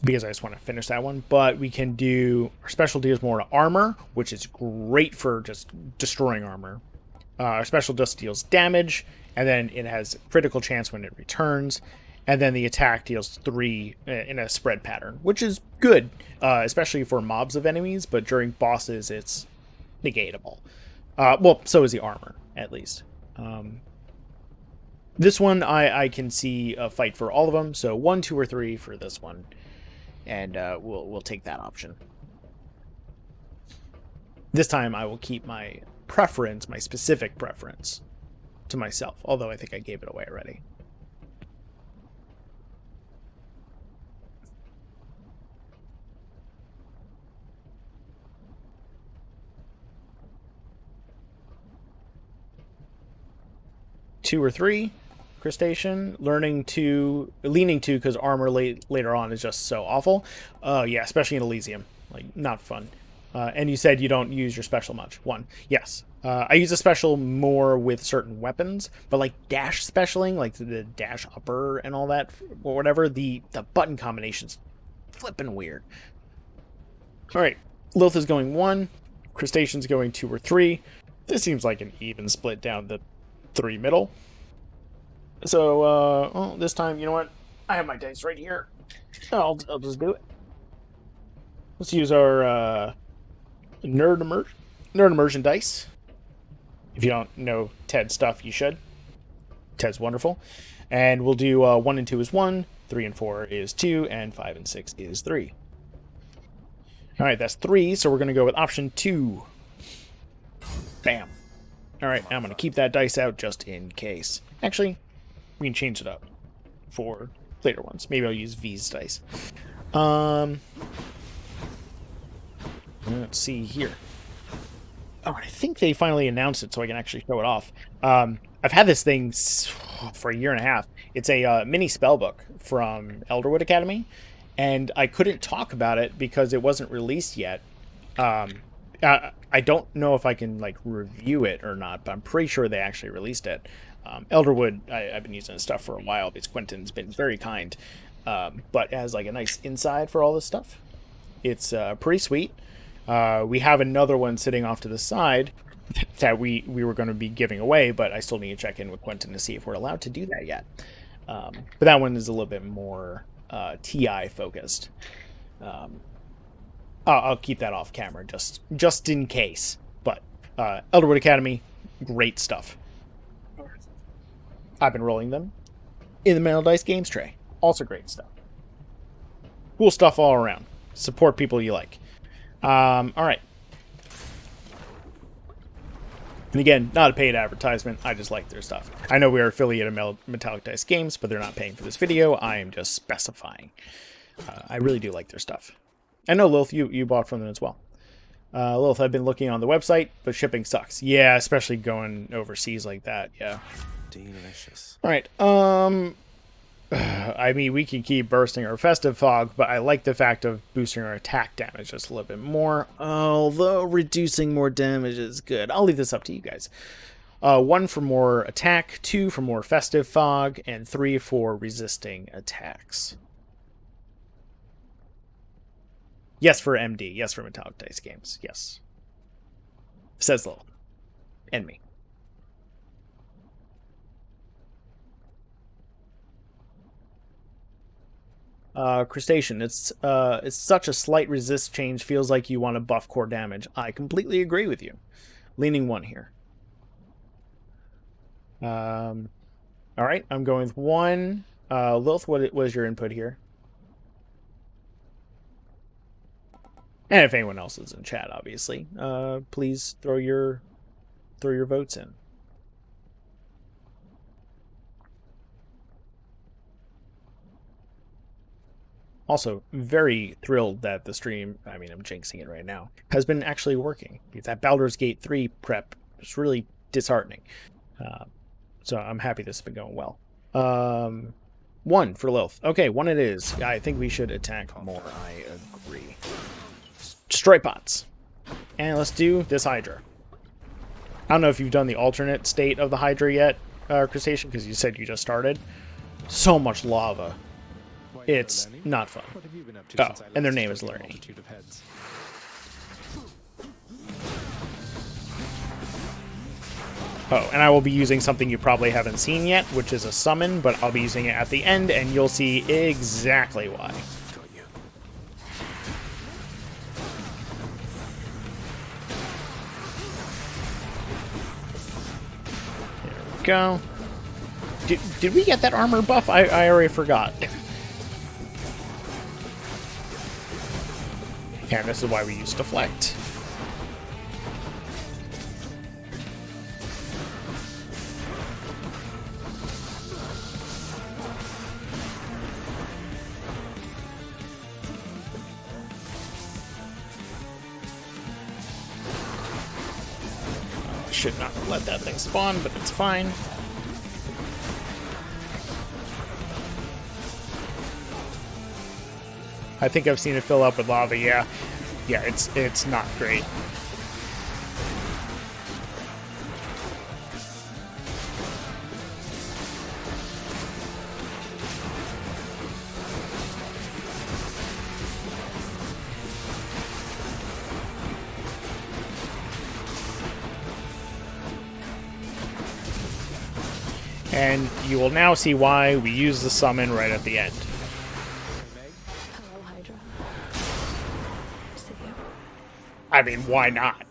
Because I just want to finish that one. But we can do, our special deals more to armor, which is great for just destroying armor. Our special just deals damage, and then it has critical chance when it returns. And then the attack deals 3 in a spread pattern, which is good, especially for mobs of enemies, but during bosses, it's negatable. Well, so is the armor, at least. This one, I can see a fight for all of them, so 1, 2, or 3 for this one, and we'll take that option. This time, I will keep my preference, my specific preference, to myself, although I think I gave it away already. Two or 3, crustacean, leaning to, because armor later on is just so awful. Yeah, especially in Elysium, like not fun. And you said you don't use your special much. 1, yes. I use a special more with certain weapons, but like dash specialing, like the dash upper and all that, or whatever, the button combination's flipping weird. All right, Lilith is going 1, crustacean's going 2 or 3. This seems like an even split down the 3 middle. So, well, this time, you know what? I have my dice right here. I'll just do it. Let's use our nerd immersion dice. If you don't know Ted stuff, you should. Ted's wonderful. And we'll do 1 and 2 is 1, 3 and 4 is 2, and 5 and 6 is 3. All right, that's 3, so we're going to go with option 2. Bam. All right, I'm going to keep that dice out just in case. Actually, we can change it up for later ones. Maybe I'll use V's dice. Let's see here. Oh, I think they finally announced it so I can actually show it off. I've had this thing for a year and a half. It's a mini spellbook from Elderwood Academy, and I couldn't talk about it because it wasn't released yet. I don't know if I can like review it or not, but I'm pretty sure they actually released it. Elderwood, I've been using this stuff for a while because Quentin's been very kind, but as like a nice inside for all this stuff. It's pretty sweet. We have another one sitting off to the side that we were going to be giving away, but I still need to check in with Quentin to see if we're allowed to do that yet. But that one is a little bit more TI focused. I'll keep that off camera just in case. But Elderwood Academy, great stuff. I've been rolling them in the Metal Dice Games tray. Also great stuff. Cool stuff all around. Support people you like. All right. And again, not a paid advertisement. I just like their stuff. I know we are affiliated with Metallic Dice Games, but they're not paying for this video. I am just specifying. I really do like their stuff. I know, Lilith, you bought from them as well. Lilith, I've been looking on the website, but shipping sucks. Yeah, especially going overseas like that. Yeah. Delicious. All right. I mean, we can keep bursting our festive fog, but I like the fact of boosting our attack damage just a little bit more. Although reducing more damage is good. I'll leave this up to you guys. 1 for more attack, 2 for more festive fog, and 3 for resisting attacks. Yes for MD. Yes for Metallic Dice Games. Yes. Says Lil. And me. Crustacean. It's such a slight resist change. Feels like you want to buff core damage. I completely agree with you. Leaning 1 here. All right. I'm going with 1. Lilith, what was your input here? And if anyone else is in chat, obviously, please throw your votes in. Also, very thrilled that the stream, I mean, I'm jinxing it right now, has been actually working. That Baldur's Gate 3 prep is really disheartening. So I'm happy this has been going well. 1 for Lilith. Okay, 1 it is. I think we should attack more. I agree. Destroy pots. And let's do this Hydra. I don't know if you've done the alternate state of the Hydra yet, Crustacean, because you said you just started. So much lava. It's not fun. Oh, and their name is Learning. Oh, and I will be using something you probably haven't seen yet, which is a summon, but I'll be using it at the end, and you'll see exactly why. There we go. Did we get that armor buff? I already forgot. And this is why we use deflect. Should not let that thing spawn, but it's fine. I think I've seen it fill up with lava, yeah. Yeah, it's not great. And you will now see why we use the summon right at the end. I mean, why not?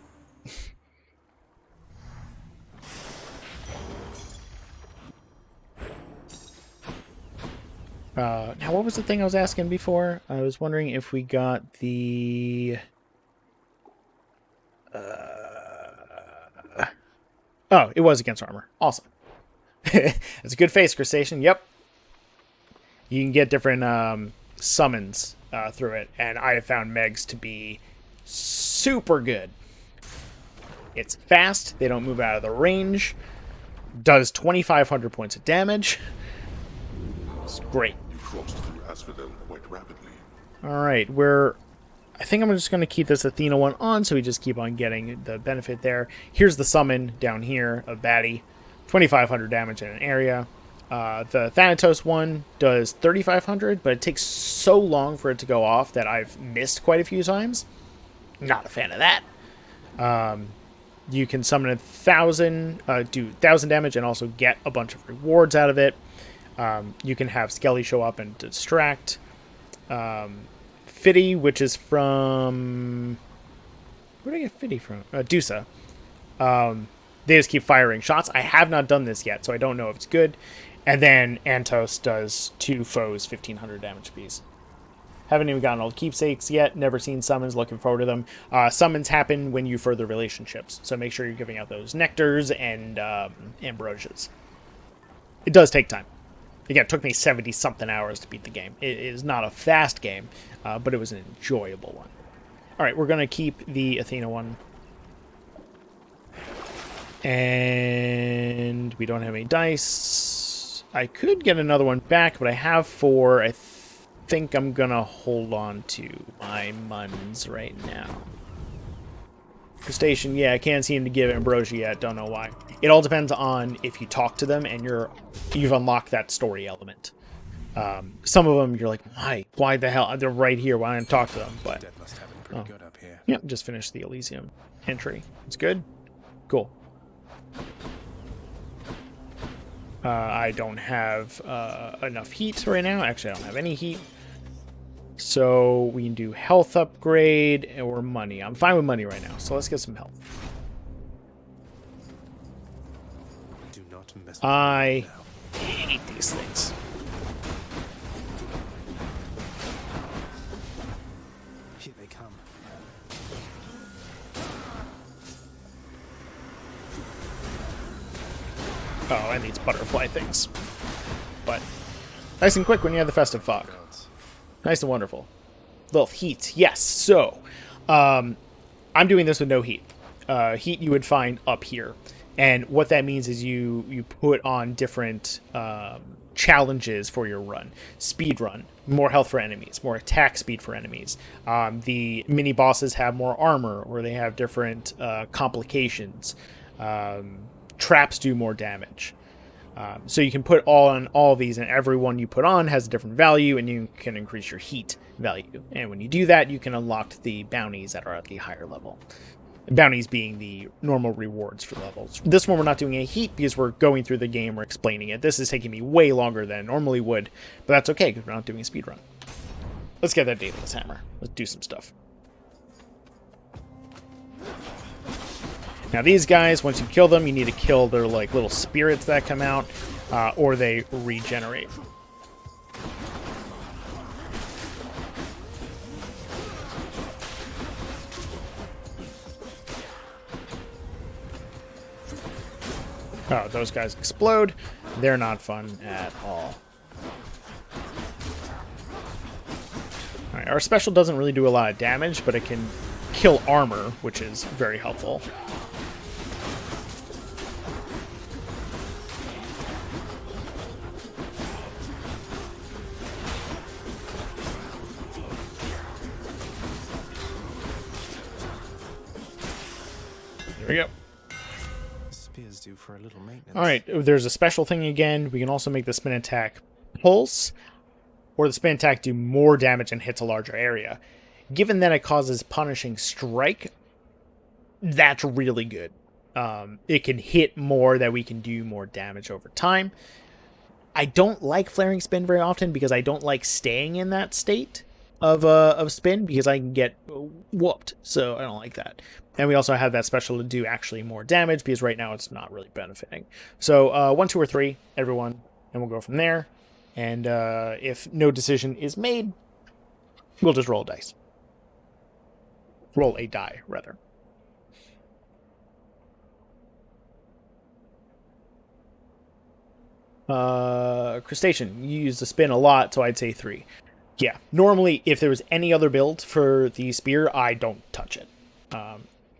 Now, what was the thing I was asking before? I was wondering if we got the... Oh, it was against armor. Awesome. It's a good face, Crustacean. Yep. You can get different summons through it, and I have found Megs to be super good. It's fast. They don't move out of the range. Does 2,500 points of damage. It's great. You crossed through Asphodel quite rapidly. All right, I think I'm just going to keep this Athena one on, so we just keep on getting the benefit there. Here's the summon down here of Batty. 2,500 damage in an area. The Thanatos one does 3,500, but it takes so long for it to go off that I've missed quite a few times. Not a fan of that. You can summon 1,000, do 1,000 damage, and also get a bunch of rewards out of it. You can have Skelly show up and distract. Fiddy, which is from... Where did I get Fiddy from? Dusa. They just keep firing shots. I have not done this yet, so I don't know if it's good. And then Antos does 2 foes 1,500 damage apiece. Haven't even gotten all the keepsakes yet. Never seen summons. Looking forward to them. Summons happen when you further relationships, so make sure you're giving out those nectars and ambrosias. It does take time. Again, it took me 70-something hours to beat the game. It is not a fast game, but it was an enjoyable one. All right, we're going to keep the Athena one. And we don't have any dice. I could get another one back, but I have 4. I think I'm going to hold on to my Muns right now. Crustacean, yeah, I can't seem to give Ambrosia yet. Don't know why. It all depends on if you talk to them and you've unlocked that story element. Some of them you're like, why the hell? They're right here. Why don't I talk to them? But Dead must have been pretty good up here. Yep, just finished the Elysium entry. It's good. Cool. I don't have enough heat right now. Actually, I don't have any heat. So we can do health upgrade or money. I'm fine with money right now, so let's get some health. Do not mess with I me hate these things. now. Here they come. Oh, and these butterfly things. But nice and quick when you have the festive fog. Gods. Nice and wonderful. Little heat, yes. So, I'm doing this with no heat. Heat you would find up here. And what that means is you put on different challenges for your run. Speed run, more health for enemies, more attack speed for enemies. The mini bosses have more armor, or they have different complications. Traps do more damage. So you can put on all of these, and every one you put on has a different value, and you can increase your heat value. And when you do that, you can unlock the bounties that are at the higher level. Bounties being the normal rewards for levels. This one we're not doing any heat because we're going through the game, we're explaining it. This is taking me way longer than it normally would, but that's okay because we're not doing a speed run. Let's get that Daedalus Hammer. Let's do some stuff. Now these guys, once you kill them, you need to kill their like little spirits that come out, or they regenerate. Oh, those guys explode. They're not fun at all. Alright, our special doesn't really do a lot of damage, but it can kill armor, which is very helpful. There we go. Spears due for a little maintenance. Alright, there's a special thing again. We can also make the spin attack pulse, or the spin attack do more damage and hits a larger area. Given that it causes punishing strike, that's really good. It can hit more, that we can do more damage over time. I don't like flaring spin very often because I don't like staying in that state of spin because I can get whooped, so I don't like that. And we also have that special to do actually more damage because right now it's not really benefiting. So 1, 2, or 3, everyone, and we'll go from there. And if no decision is made, we'll just roll a dice. Roll a die, rather. Crustacean, you use the spin a lot, so I'd say 3. Yeah, normally if there was any other build for the spear, I don't touch it.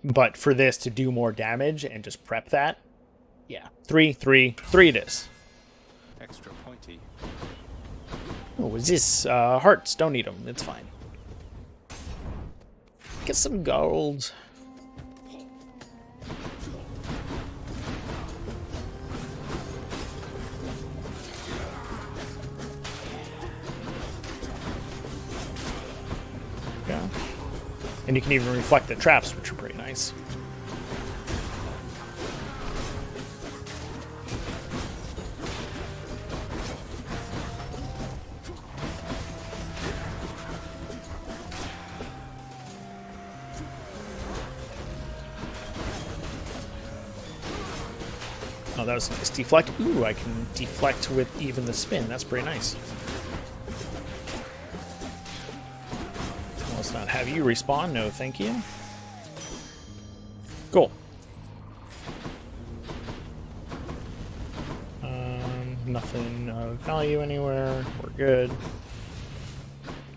But for this to do more damage and just prep that, yeah, 3 it is. Extra pointy. Oh, is this hearts? Don't need them. It's fine. Get some gold. Yeah. And you can even reflect the traps, which are pretty nice. Oh, that was nice. Deflect. Ooh, I can deflect with even the spin. That's pretty nice. Let's not have you respawn. No, thank you. Cool. Nothing of value anywhere. We're good.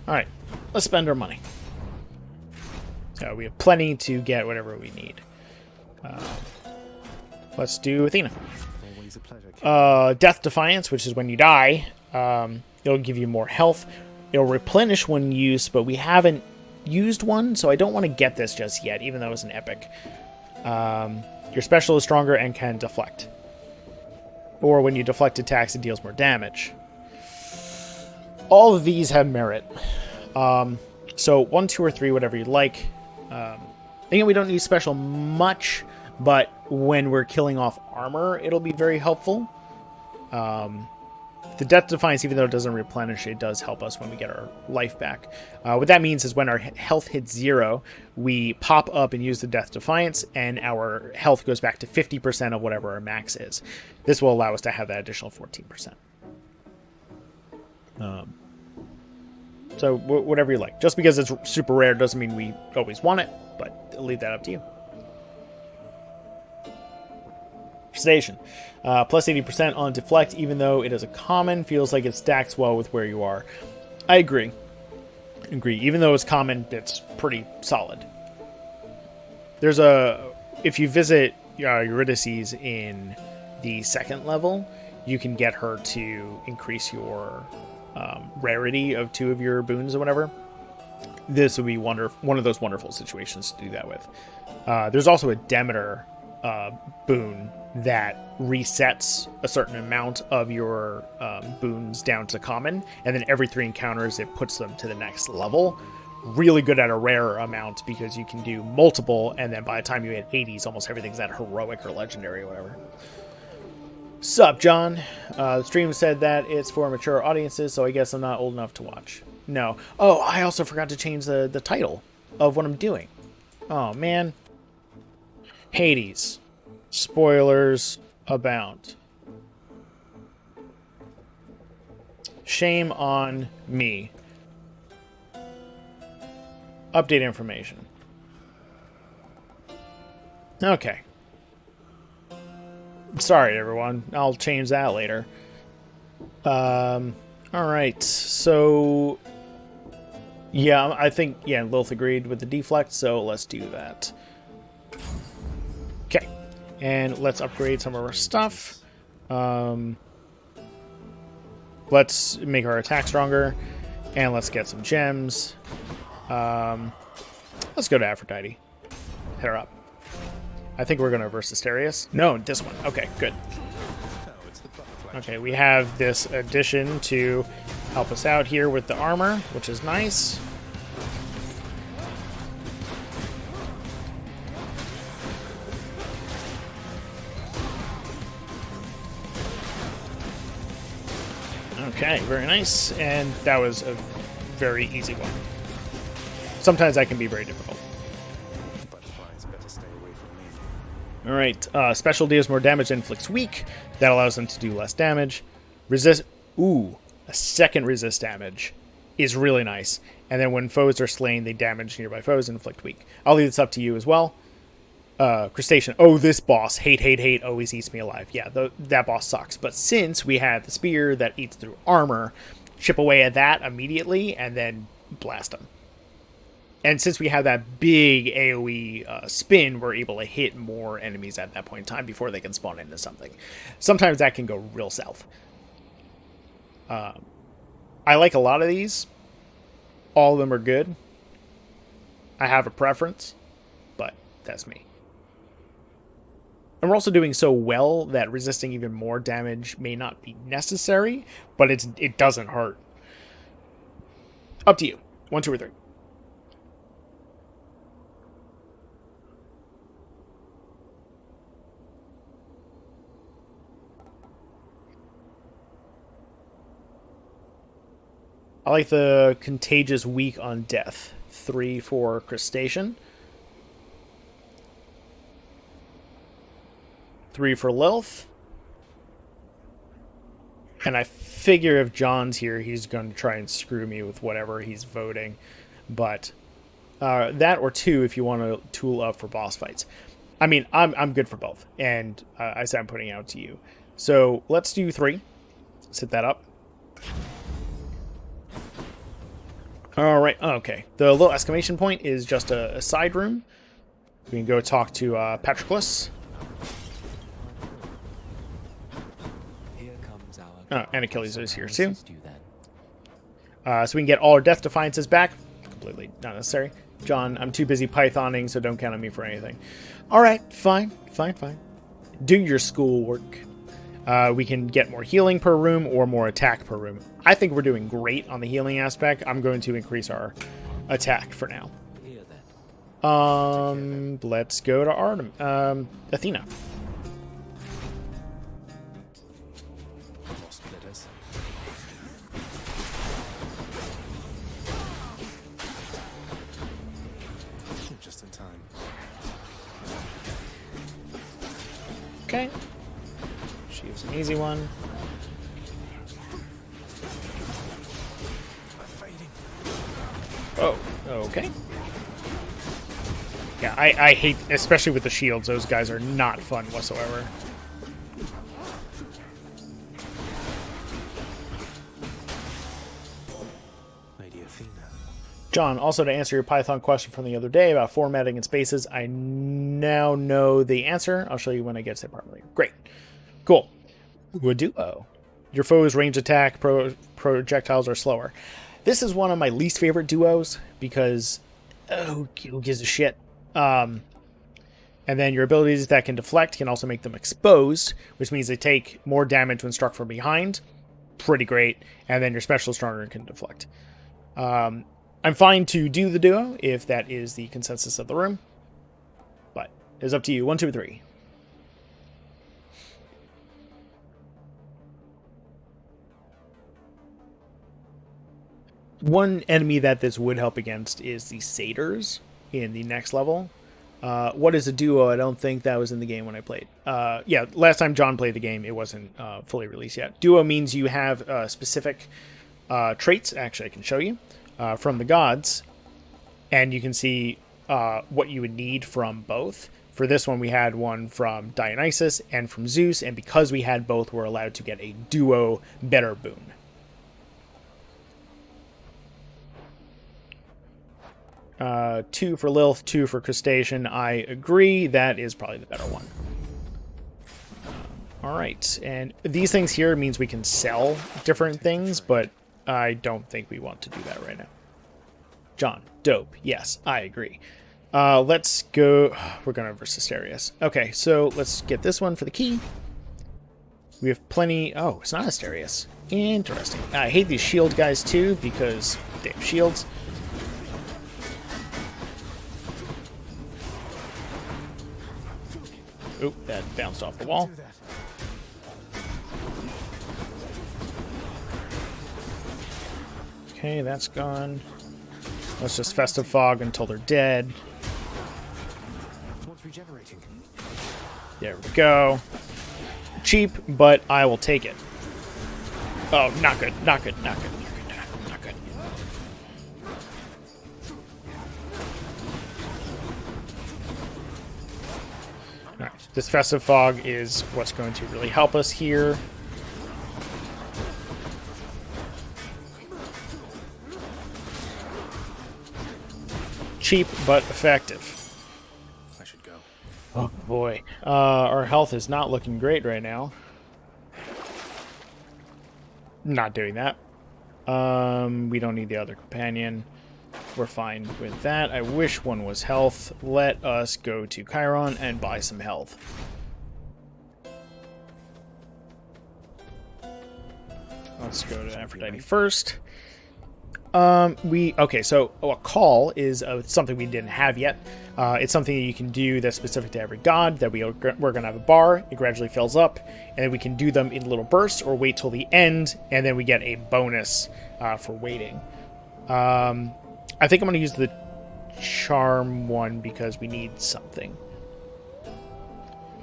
Alright, let's spend our money. We have plenty to get whatever we need. Let's do Athena. Always a pleasure. Death Defiance, which is when you die. It'll give you more health. It'll replenish when used, but we haven't used one, so I don't want to get this just yet, even though it's an epic. Your special is stronger and can deflect. Or when you deflect attacks, it deals more damage. All of these have merit. So 1, 2, or 3, whatever you like. Again, we don't need special much, but when we're killing off armor, it'll be very helpful. The Death Defiance, even though it doesn't replenish, it does help us when we get our life back. What that means is when our health hits 0, we pop up and use the Death Defiance, and our health goes back to 50% of whatever our max is. This will allow us to have that additional 14%. So whatever you like. Just because it's super rare doesn't mean we always want it, but I'll leave that up to you. Station. Plus 80% on deflect, even though it is a common, feels like it stacks well with where you are. I agree. Even though it's common, it's pretty solid. If you visit Eurydice in the 2nd level, you can get her to increase your rarity of 2 of your boons or whatever. This would be one of those wonderful situations to do that with. There's also a Demeter boon that resets a certain amount of your boons down to common, and then every 3 encounters it puts them to the next level. Really good at a rare amount because you can do multiple, and then by the time you hit 80s, almost everything's at heroic or legendary or whatever. Sup, John? The stream said that it's for mature audiences, so I guess I'm not old enough to watch. No. Oh, I also forgot to change the title of what I'm doing. Oh, man. Hades. Spoilers abound. Shame on me. Update information. Okay. Sorry, everyone. I'll change that later. Alright, so... Yeah, I think, Lilith agreed with the deflect, so let's do that. Okay. And let's upgrade some of our stuff. Let's make our attack stronger. And let's get some gems. Let's go to Aphrodite. Hit her up. I think we're going to reverse Asterius. No, this one. Okay, good. Okay, we have this addition to help us out here with the armor, which is nice. Okay, very nice. And that was a very easy one. Sometimes that can be very difficult. Alright, special deals more damage, inflicts weak. That allows them to do less damage. Resist... Ooh, a second resist damage is really nice. And then when foes are slain, they damage nearby foes and inflict weak. I'll leave this up to you as well. Crustacean. Oh, this boss. Hate. Always eats me alive. Yeah, that boss sucks. But since we had the spear that eats through armor, chip away at that immediately and then blast them. And since we have that big AoE spin, we're able to hit more enemies at that point in time before they can spawn into something. Sometimes that can go real south. I like a lot of these. All of them are good. I have a preference, but that's me. And we're also doing so well that resisting even more damage may not be necessary, but it doesn't hurt. Up to you. 1, 2, or 3. I like the contagious weak on death. 3 for Crustacean. 3 for Lilith. And I figure if John's here, he's going to try and screw me with whatever he's voting. But that or 2 if you want to tool up for boss fights. I mean, I'm good for both. And I said I'm putting it out to you. So let's do 3. Set that up. All right. Okay. The little exclamation point is just a side room. We can go talk to Patroclus. Oh, and Achilles is here too. So we can get all our Death Defiances back. Completely not necessary. John, I'm too busy pythoning, so don't count on me for anything. All right. Fine. Do your schoolwork. We can get more healing per room or more attack per room. I think we're doing great on the healing aspect. I'm going to increase our attack for now. Let's go to Athena. Just in time. Okay. She was an easy one. Oh, okay. Yeah, I hate, especially with the shields, those guys are not fun whatsoever. Lady Athena. John, also to answer your Python question from the other day about formatting and spaces, I now know the answer. I'll show you when I get to it properly. Great. Cool. A duo. Your foe's range attack projectiles are slower. This is one of my least favorite duos because who gives a shit? And then your abilities that can deflect can also make them exposed, which means they take more damage when struck from behind. Pretty great. And then your special stronger and can deflect. I'm fine to do the duo if that is the consensus of the room. But it's up to you. 1, 2, 3. One enemy that this would help against is the satyrs in the next level. What is a duo? I don't think that was in the game when I played. Yeah, last time John played the game, it wasn't fully released yet. Duo means you have specific traits. Actually, I can show you from the gods, and you can see what you would need from both. For this one, we had one from Dionysus and from Zeus, and because we had both, we're allowed to get a duo better boon. Two for Lilith, 2 for Crustacean. I agree. That is probably the better one. All right. And these things here means we can sell different things, but I don't think we want to do that right now. John, dope. Yes, I agree. Let's go. We're going to versus Asterius. Okay, so let's get this one for the key. We have plenty. Oh, it's not Asterius. Interesting. I hate these shield guys too because they have shields. Oop, that bounced off the wall. Okay, that's gone. Let's just Festive Fog until they're dead. There we go. Cheap, but I will take it. Oh, not good, not good, not good, not good, not good. Alright, this festive fog is what's going to really help us here. Cheap but effective. I should go. Oh boy. Our health is not looking great right now. Not doing that. We don't need the other companion. We're fine with that. I wish one was health. Let us go to Chiron and buy some health. Let's go to Aphrodite first. Okay, so a call is something we didn't have yet. It's something that you can do that's specific to every god, that we're going to have a bar, it gradually fills up, and then we can do them in little bursts or wait till the end, and then we get a bonus for waiting. I think I'm going to use the charm one because we need something.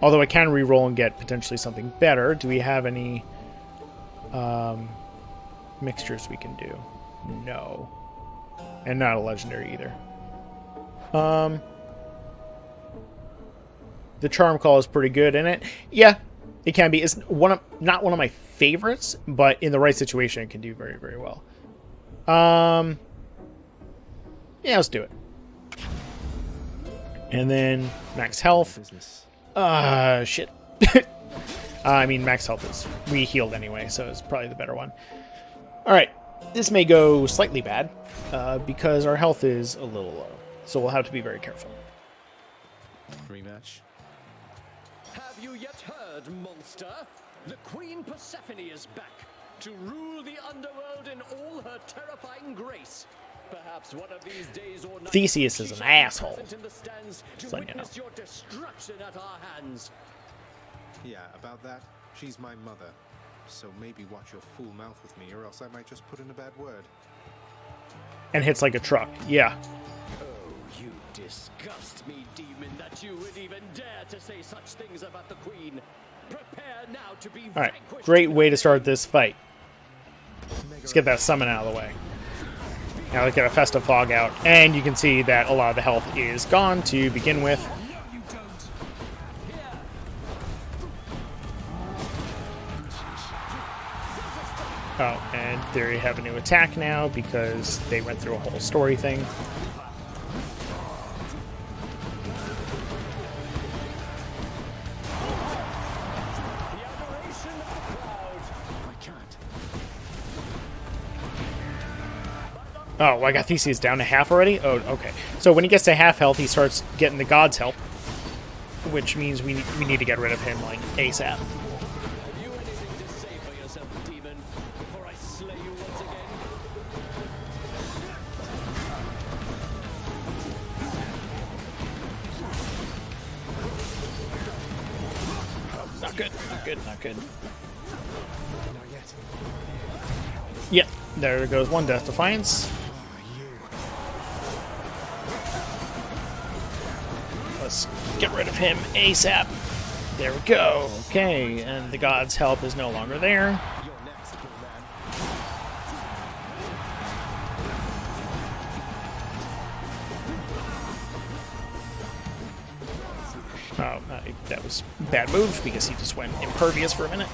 Although I can re-roll and get potentially something better. Do we have any mixtures we can do? No. And not a legendary either. The charm call is pretty good in it. Yeah, it can be. It's not one of my favorites, but in the right situation it can do very, very well. Yeah, let's do it. And then max health. Shit. I mean, max health is... We healed anyway, so it's probably the better one. Alright. This may go slightly bad, because our health is a little low. So we'll have to be very careful. Rematch. Have you yet heard, monster? The Queen Persephone is back to rule the underworld in all her terrifying grace. Perhaps one of these days or nights, Theseus is an asshole. in the stands to So, you witness know. your destruction at our hands. Yeah, about that, she's my mother. So maybe watch your fool mouth with me, or else I might just put in a bad word. And hits like a truck. Yeah. Oh, you disgust me, demon, that you would even dare to say such things about the Queen. Prepare now to be Alright. vanquished. Great way to start this fight. Let's get that summon out of the way. Now let's get a festive fog out. And you can see that a lot of the health is gone to begin with. Oh, and they have a new attack now because they went through a whole story thing. Oh, I got Theseus down to half already? Oh, okay. So when he gets to half health, he starts getting the gods' help, which means we need to get rid of him, like, ASAP. Have you anything to say for yourself, demon, before I slay you once again? Not good, not good, not good. Not yet. Yep, there goes one Death Defiance. Let's get rid of him ASAP. There we go. Okay, and the god's help is no longer there. You're next, cool man. Oh, that was a bad move because he just went impervious for a minute.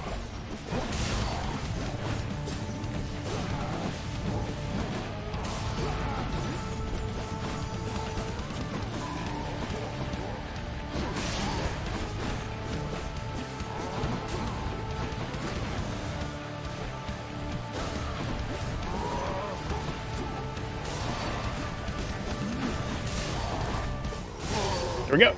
There we go.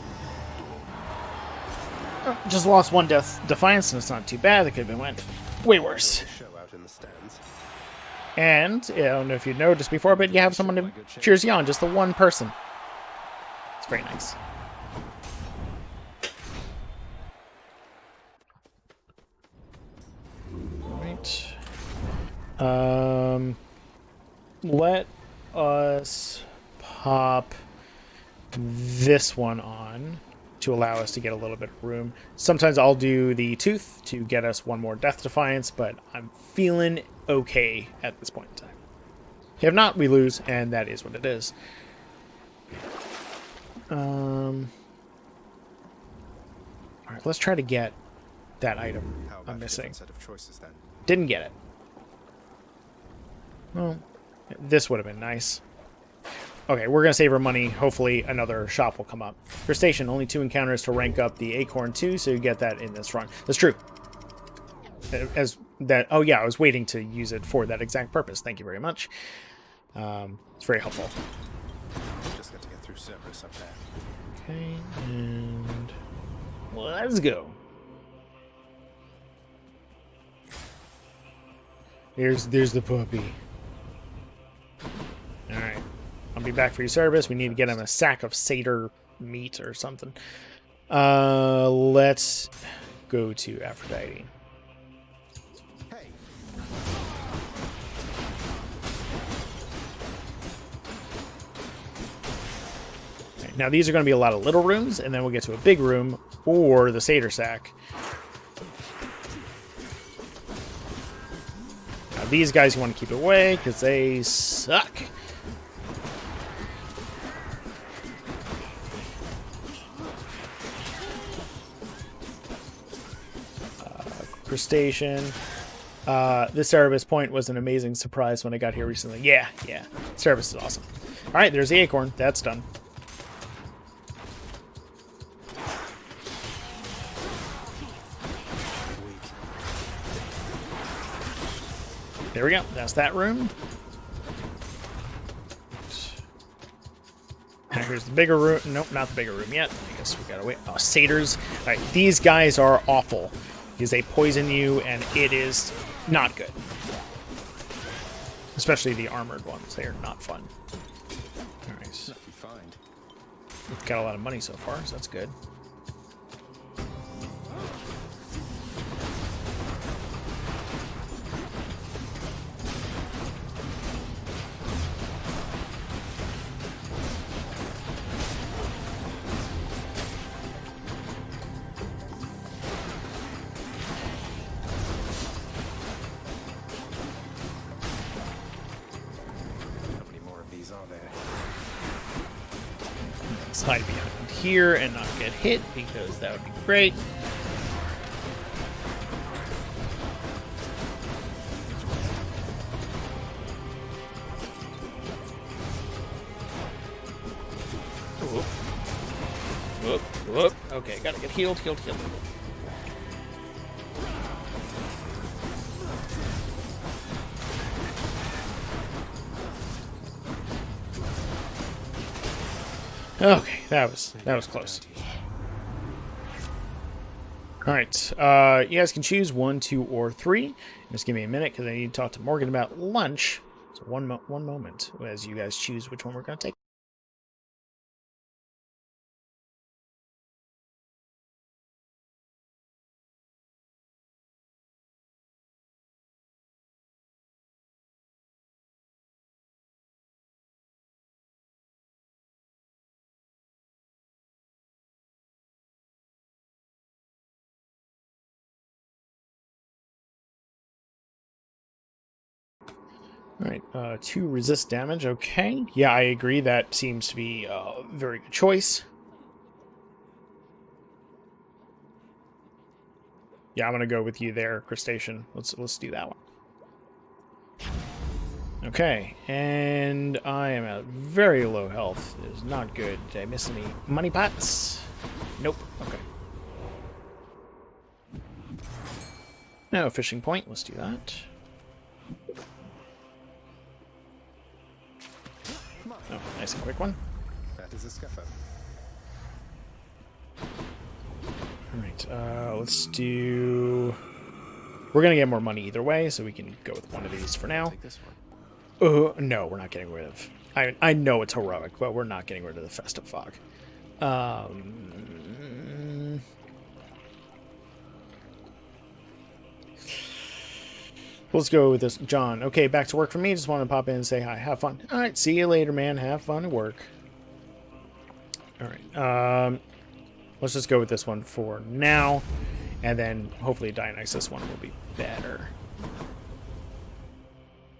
Oh, just lost one Death Defiance, and it's not too bad. That could have been went way worse. Show out in the stands. And I don't know if you noticed before, but you have someone who cheers you on, just the one person. It's very nice. Right. Let us pop this one on to allow us to get a little bit of room. Sometimes I'll do the tooth to get us one more Death Defiance, but I'm feeling okay at this point in time. If not, we lose, and that is what it is. Alright, let's try to get that item How I'm about a missing. different set of choices then? Didn't get it. Well, this would have been nice. Okay, we're going to save our money. Hopefully another shop will come up. For station, only 2 encounters to rank up the Acorn 2, so you get that in this run. That's true. As that, oh yeah, I was waiting to use it for that exact purpose. Thank you very much. It's very helpful. Just got to get through Cerberus up there. Okay, and let's go. There's the puppy. Alright. I'll be back for your service. We need to get him a sack of satyr meat or something. Let's go to Aphrodite. Hey, Okay, now these are going to be a lot of little rooms, and then we'll get to a big room for the satyr sack. Now these guys you want to keep away because they suck. Crustacean. This Cerberus point was an amazing surprise when I got here recently. Yeah. Cerberus is awesome. Alright, there's the acorn. That's done. There we go. That's that room. Now here's the bigger room. Nope, not the bigger room yet. I guess we gotta wait. Oh, satyrs. Alright, these guys are awful. Because they poison you, and it is not good. Especially the armored ones. They are not fun. Alright. lucky find. We've got a lot of money so far, so that's good. How many more of these are there? Let's hide behind here and not get hit, because that would be great. Whoop. Okay, gotta get healed. Okay, that was close. Alright, you guys can choose 1, 2, or 3. Just give me a minute, because I need to talk to Morgan about lunch. So one moment, as you guys choose which one we're going to take. Alright, 2 resist damage, okay. Yeah, I agree, that seems to be a very good choice. Yeah, I'm gonna go with you there, Crustacean. Let's do that one. Okay, and I am at very low health. It is not good. Did I miss any money pots? Nope. Okay. No fishing point. Let's do that. Oh, nice and quick one. That is a scuffer. Alright, let's do... We're gonna get more money either way, so we can go with one of these for now. Take this one. No, we're not getting rid of... I know it's heroic, but we're not getting rid of the Festive Fog. Let's go with this. John, okay, back to work for me. Just want to pop in and say hi. Have fun. Alright, see you later, man. Have fun at work. Alright, let's just go with this one for now. And then, hopefully, Dionysus one will be better.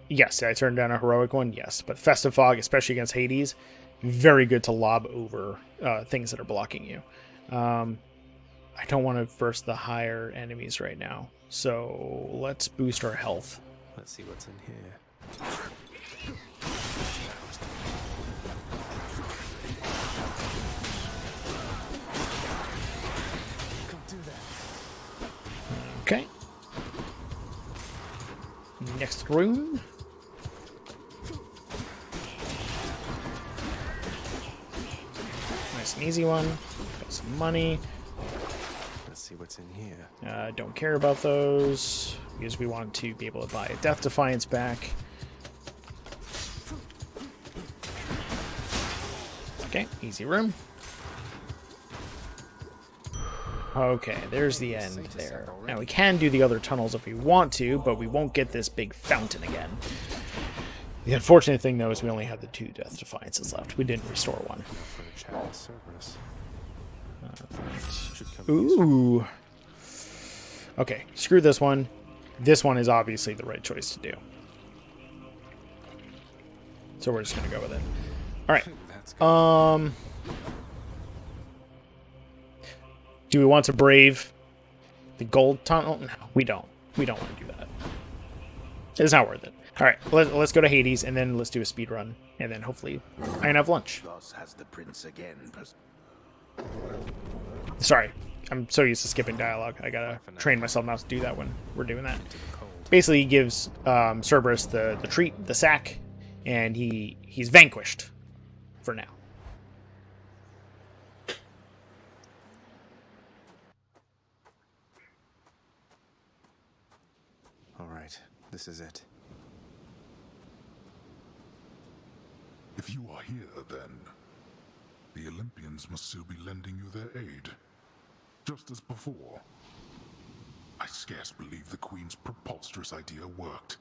Yes, did I turn down a heroic one? Yes, but Festive Fog, especially against Hades, very good to lob over things that are blocking you. I don't want to verse the higher enemies right now. So let's boost our health. Let's see what's in here. Can't do that. Okay. Next room. Nice and easy one. Got some money. Let's see what's in here. Don't care about those because we want to be able to buy a Death Defiance back. Okay, easy room. Okay, there's the end there. Now we can do the other tunnels if we want to, but we won't get this big fountain again. The unfortunate thing, though, is we only have the 2 Death Defiances left. We didn't restore one. Ooh. Okay, screw this one. This one is obviously the right choice to do. So we're just going to go with it. Alright. Do we want to brave the gold tunnel? No, we don't. We don't want to do that. It's not worth it. Alright, let's go to Hades, and then let's do a speed run, and then hopefully I can have lunch. Has the prince again. Sorry, I'm so used to skipping dialogue. I gotta train myself not to do that when we're doing that. Basically, he gives Cerberus the treat, the sack, and he's vanquished for now. All right, this is it. If you are here, then the Olympians must still be lending you their aid, just as before. I scarce believe the Queen's preposterous idea worked.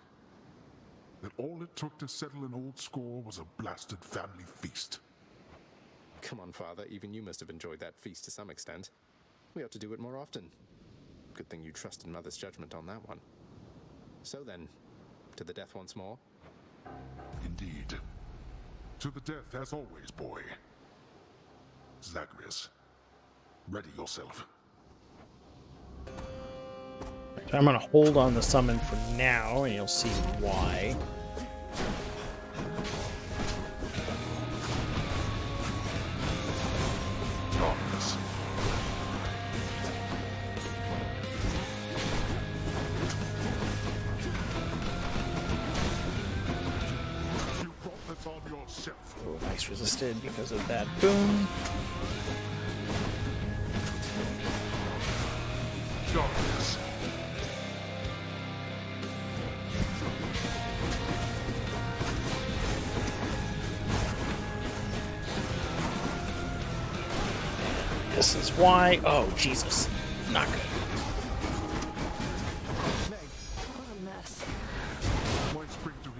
That all it took to settle an old score was a blasted family feast. Come on, Father, even you must have enjoyed that feast to some extent. We ought to do it more often. Good thing you trusted Mother's judgment on that one. So then, to the death once more? Indeed. To the death as always, boy. Zagreus, ready yourself. So I'm going to hold on the summon for now, and you'll see why. Darkness. You brought this on yourself. Oh, nice resisted because of that boom. Darkness. This is why. Oh, Jesus. Not good.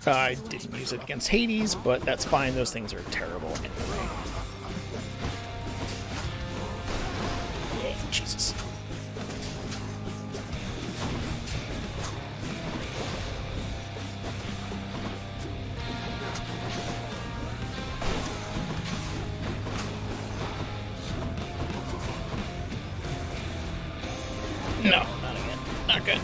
I didn't use it against Hades, but that's fine. Those things are terrible anyway. Yeah, Jesus. No, not again. Not good.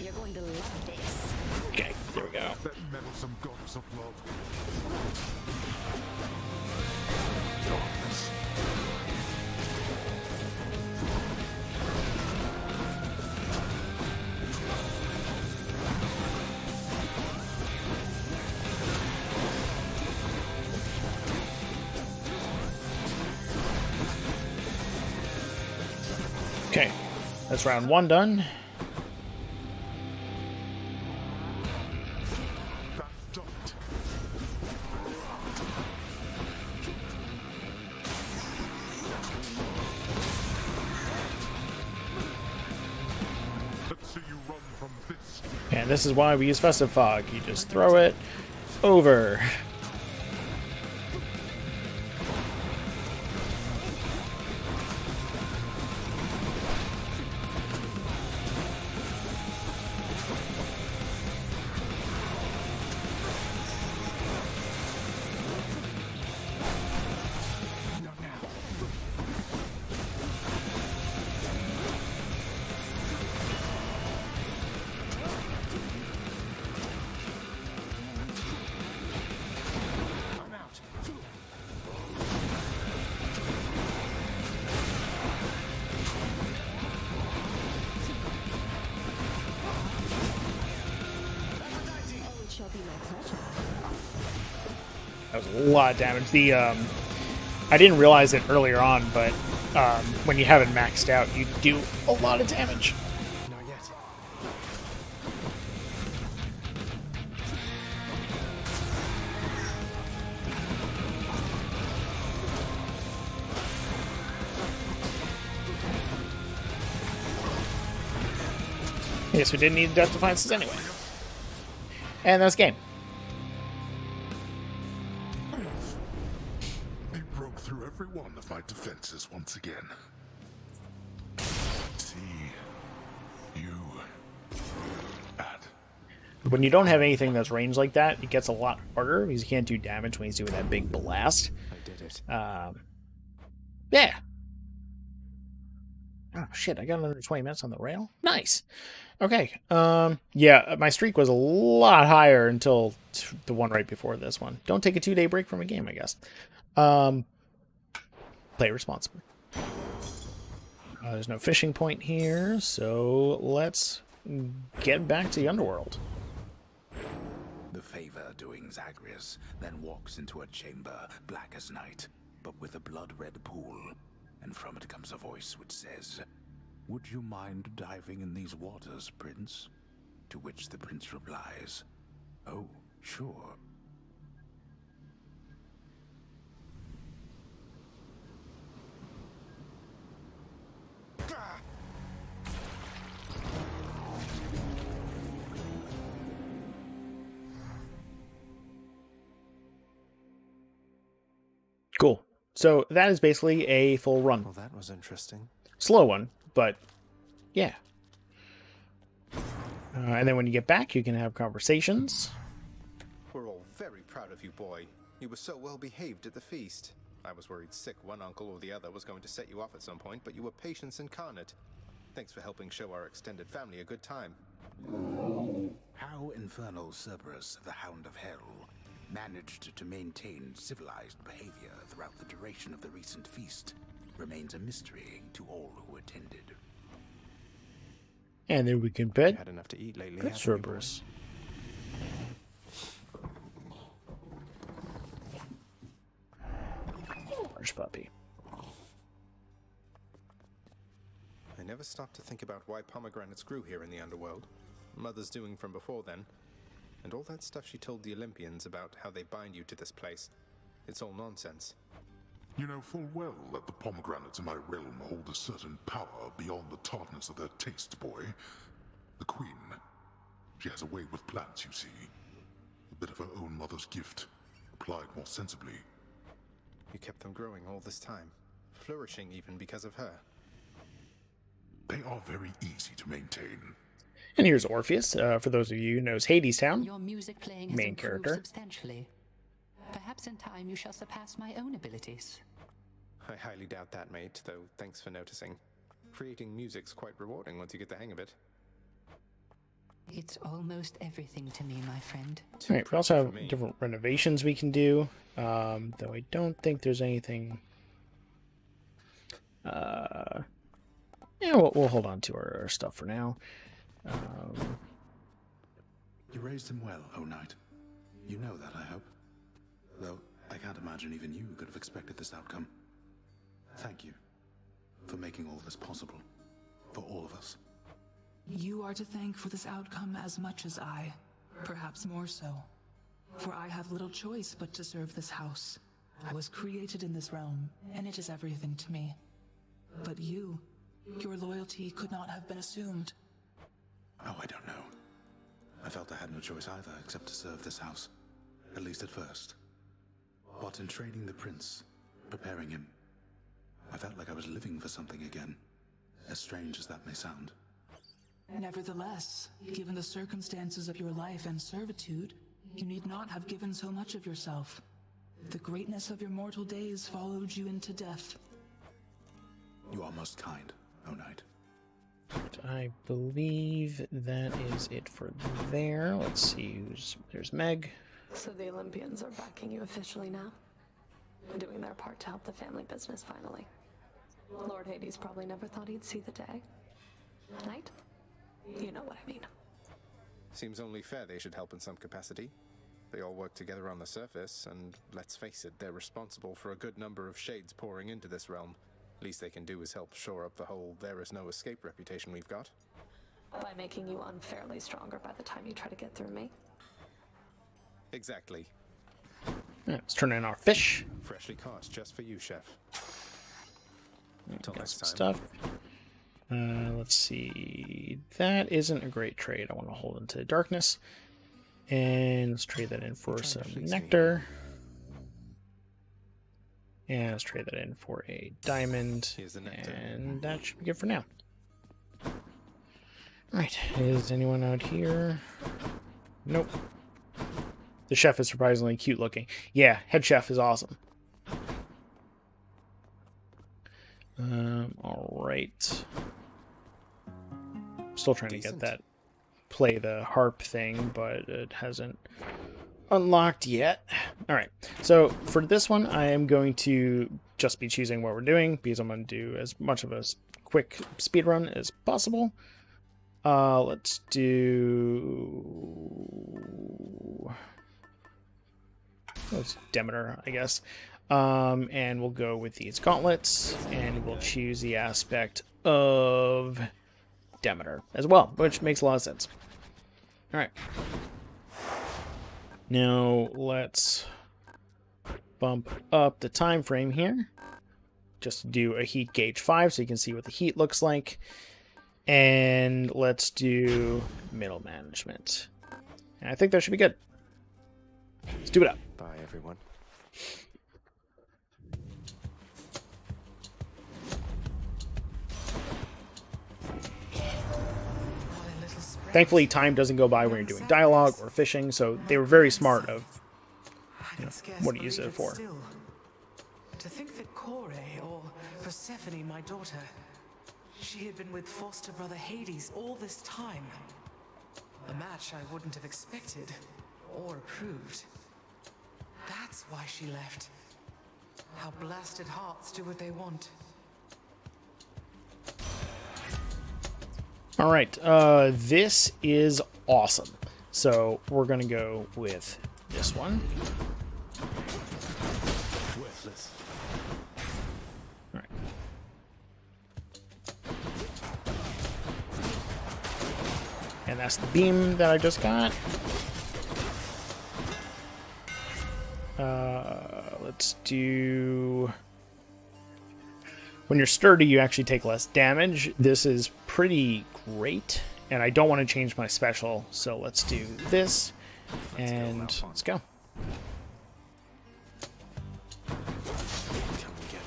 You're going to love this. Okay, there we go. That meddlesome goddess of love. Darkness. Okay, that's round 1 done. That's done it. Let's see you run from this. And this is why we use Festive Fog. You just throw it over. That was a lot of damage. The I didn't realize it earlier on, but when you have it maxed out, you do a lot of damage. Not yet. I guess we didn't need Death Defiances anyway. And that's game. They broke through every one of my defenses once again. See you at. When you don't have anything that's ranged like that, it gets a lot harder because you can't do damage when he's doing that big blast. I did it. Yeah. Oh shit, I got another 20 minutes on the rail. Nice. Okay. Yeah, my streak was a lot higher until the one right before this one. Don't take a 2-day break from a game, I guess. Play responsibly. There's no fishing point here, so let's get back to the underworld. The favor doing Zagreus then walks into a chamber black as night, but with a blood-red pool, and from it comes a voice which says, "Would you mind diving in these waters, Prince?" To which the prince replies, "Oh, sure." Cool. So that is basically a full run. Well, that was interesting. Slow one, but yeah. And then when you get back, you can have conversations. We're all very proud of you, boy. You were so well behaved at the feast. I was worried sick one uncle or the other was going to set you off at some point, but you were patience incarnate. Thanks for helping show our extended family a good time. How infernal Cerberus, the Hound of Hell, managed to maintain civilized behavior throughout the duration of the recent feast remains a mystery to all who attended. And then we can bet. Had enough to eat lately. Good Cerberus. Large puppy. I never stopped to think about why pomegranates grew here in the underworld. Mother's doing from before then. And all that stuff she told the Olympians about how they bind you to this place. It's all nonsense. You know full well that the pomegranates in my realm hold a certain power beyond the tartness of their taste, boy. The queen, she has a way with plants, you see. A bit of her own mother's gift, applied more sensibly. You kept them growing all this time, flourishing even because of her. They are very easy to maintain. And here's Orpheus, for those of you who knows Hades Town. Your music playing has main improved character. substantially. Perhaps in time you shall surpass my own abilities. I highly doubt that, mate, though thanks for noticing. Creating music's quite rewarding once you get the hang of it. It's almost everything to me, my friend. Alright, we also have different renovations we can do, though I don't think there's anything... Yeah, we'll hold on to our stuff for now. You raised him well, O Knight. You know that, I hope. Though I can't imagine even you could have expected this outcome. Thank you for making all this possible. For all of us. You are to thank for this outcome as much as I, perhaps more so. For I have little choice but to serve this house. I was created in this realm, and it is everything to me. But you, your loyalty could not have been assumed. Oh, I don't know. I felt I had no choice either except to serve this house. At least at first. But in training the prince, preparing him, I felt like I was living for something again. As strange as that may sound. Nevertheless, given the circumstances of your life and servitude, you need not have given so much of yourself. The greatness of your mortal days followed you into death. You are most kind, O Knight. I believe that is it for there. Let's see, there's Meg. So the Olympians are backing you officially now? Doing their part to help the family business finally. Lord Hades probably never thought he'd see the day. Knight? You know what I mean. Seems only fair they should help in some capacity. They all work together on the surface, and let's face it, they're responsible for a good number of shades pouring into this realm. Least they can do is help shore up the whole there is no escape reputation we've got. By making you unfairly stronger by the time you try to get through me. Exactly. Yeah, let's turn in our fish. Freshly caught, just for you, chef. Until Got next some time. stuff. Let's see. That isn't a great trade. I want to hold into darkness. And let's trade that in for some nectar. And let's trade that in for a diamond. Here's the nectar. And that should be good for now. Alright, is anyone out here? Nope. The chef is surprisingly cute looking. Yeah, head chef is awesome. Alright. Still trying to get that play the harp thing, but it hasn't unlocked yet. Alright, so for this one, I am going to just be choosing what we're doing, because I'm going to do as much of a quick speedrun as possible. Let's do... Let's Demeter, I guess. And we'll go with these gauntlets, and we'll choose the aspect of Demeter as well, which makes a lot of sense. Alright. Now, let's bump up the time frame here. Just to do a heat gauge 5 so you can see what the heat looks like. And let's do middle management. And I think that should be good. Let's do it up. Bye, everyone. Thankfully, time doesn't go by when you're doing dialogue or fishing, so they were very smart of what to use it for. To think that Kore, or Persephone, my daughter, she had been with foster brother Hades all this time. A match I wouldn't have expected or approved. That's why she left. How blasted hearts do what they want. All right, this is awesome. So we're gonna go with this one. Worthless. All right. And that's the beam that I just got. Let's do... When you're sturdy, you actually take less damage. This is pretty great, and I don't want to change my special, so let's do this, and let's go.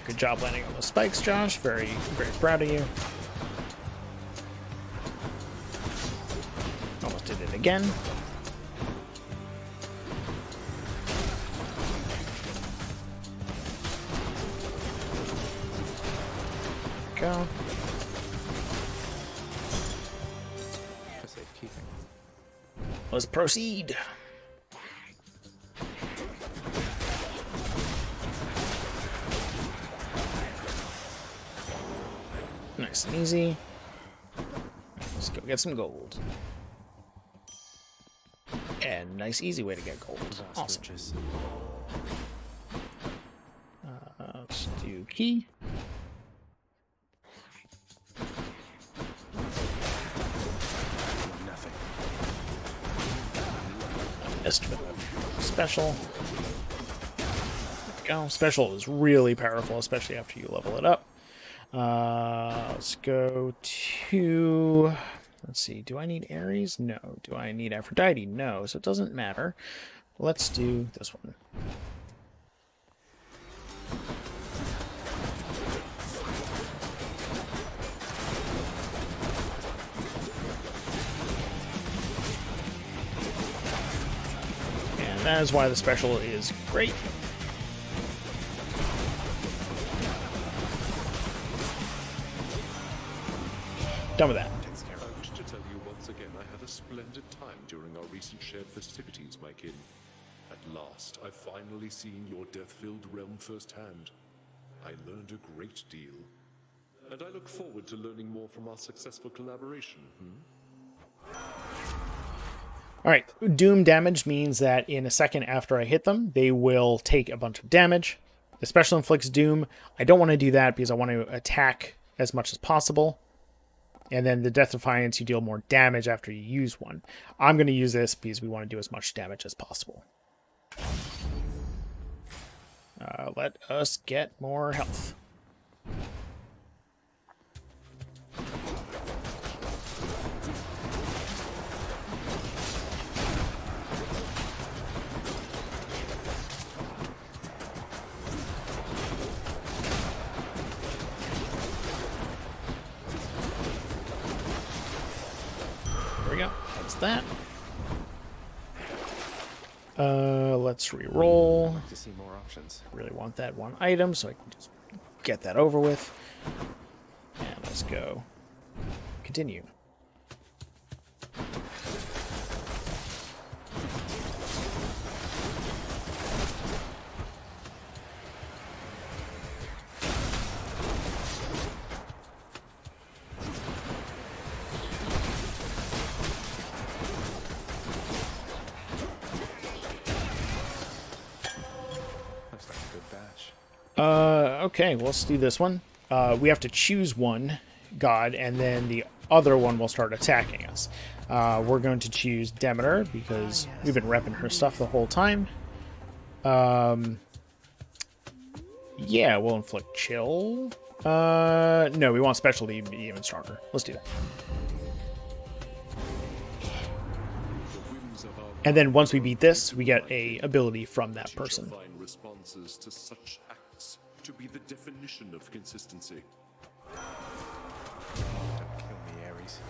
Good job landing on those spikes, Josh. Very, very proud of you. Almost did it again. Go. For safekeeping. Let's proceed. Nice and easy. Let's go get some gold. And nice easy way to get gold. Awesome. Let's do key. Estimate of special. There we go. Special is really powerful, especially after you level it up. Let's go to... Let's see. Do I need Ares? No. Do I need Aphrodite? No. So it doesn't matter. Let's do this one. That is why the special is great. Done with that. I wish to tell you once again I had a splendid time during our recent shared festivities, my kin. At last, I've finally seen your death-filled realm firsthand. I learned a great deal. And I look forward to learning more from our successful collaboration, Alright, Doom damage means that in a second after I hit them, they will take a bunch of damage. The special inflicts Doom. I don't want to do that because I want to attack as much as possible. And then the Death Defiance, you deal more damage after you use one. I'm going to use this because we want to do as much damage as possible. Let us get more health. There we go. That's that. Let's re-roll. Like to see more options. Really want that one item, so I can just get that over with. And let's go. Continue. Okay, well, let's do this one. We have to choose one god, and then the other one will start attacking us. We're going to choose Demeter, because we've been repping her stuff the whole time. Yeah, we'll inflict chill. No, we want special to be even stronger. Let's do that. And then once we beat this, we get a ability from that person. Responses to such acts to be the definition of consistency. Don't kill me, Ares.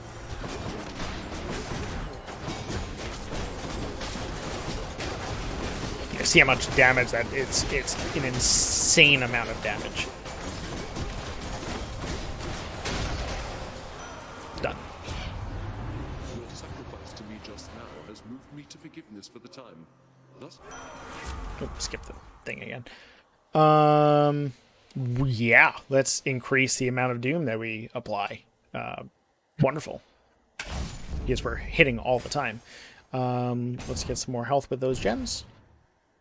You see how much damage that it's an insane amount of damage. Done. Your sacrifice to me just now has moved me to forgiveness for the time. Thus... Oh, skip the thing again. Yeah, let's increase the amount of doom that we apply. Wonderful. Because we're hitting all the time. Let's get some more health with those gems.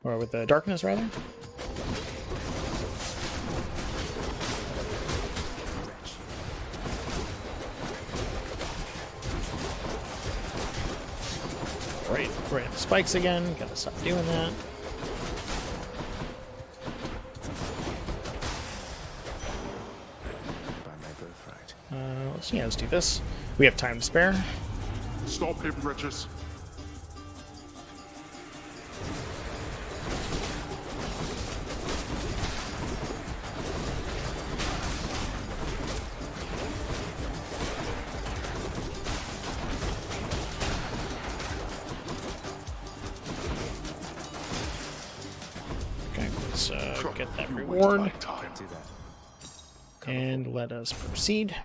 Or with the darkness, rather. Right, we're at the spikes again. Gotta stop doing that. Let's do this. We have time to spare. Stop him, wretches. Okay, let's get that reward. And let us proceed.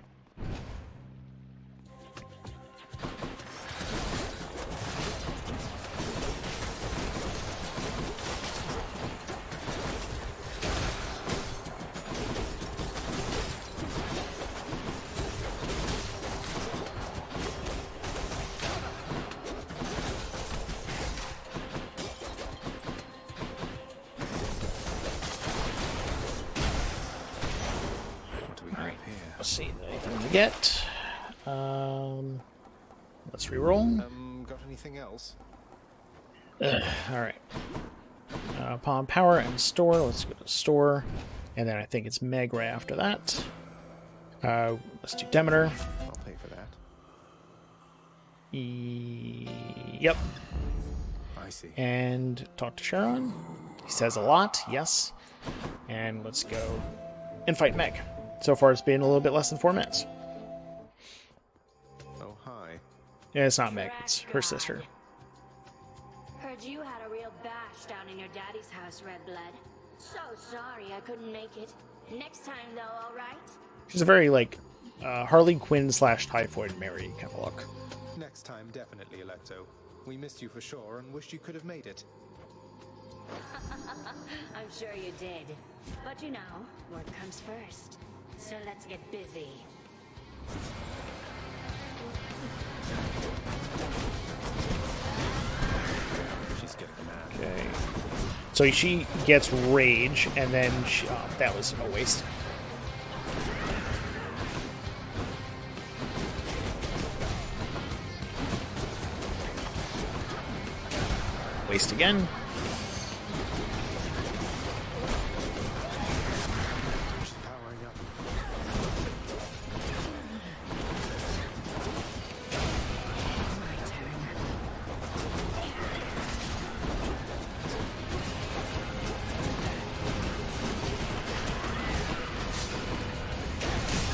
Let's see anything we get. Let's reroll. Got anything else? Alright. Upon power and store. Let's go to store. And then I think it's Meg right after that. Let's do Demeter. I'll pay for that. Yep. I see. And talk to Sharon. He says a lot, yes. And let's go and fight Meg. So far, it's been a little bit less than 4 minutes. Oh, hi. Yeah, it's not Meg. It's her sister. Heard you had a real bash down in your daddy's house, Red Blood. So sorry I couldn't make it. Next time, though, all right? She's a very, like, Harley Quinn / Typhoid Mary kind of look. Next time, definitely, Alecto. We missed you for sure and wished you could have made it. I'm sure you did. But you know, work comes first. So let's get busy. She's getting mad. Okay. So she gets rage, and then she, that was a waste. Waste again. She's powering up.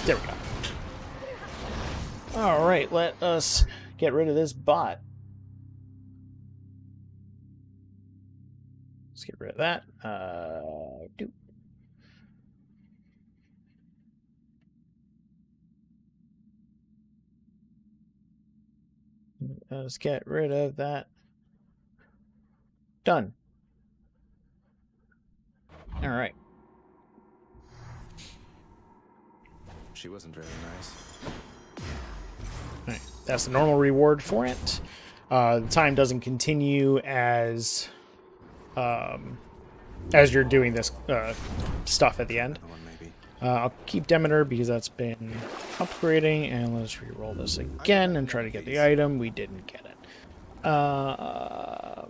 There we go. Alright, let us get rid of this bot. Let's get rid of that. Let's get rid of that. Done. Alright. She wasn't very nice. Alright, that's the normal reward for it. The time doesn't continue as you're doing this stuff at the end. I'll keep Demeter because that's been upgrading, and let's re-roll this again and try to get the item. We didn't get it. Alright.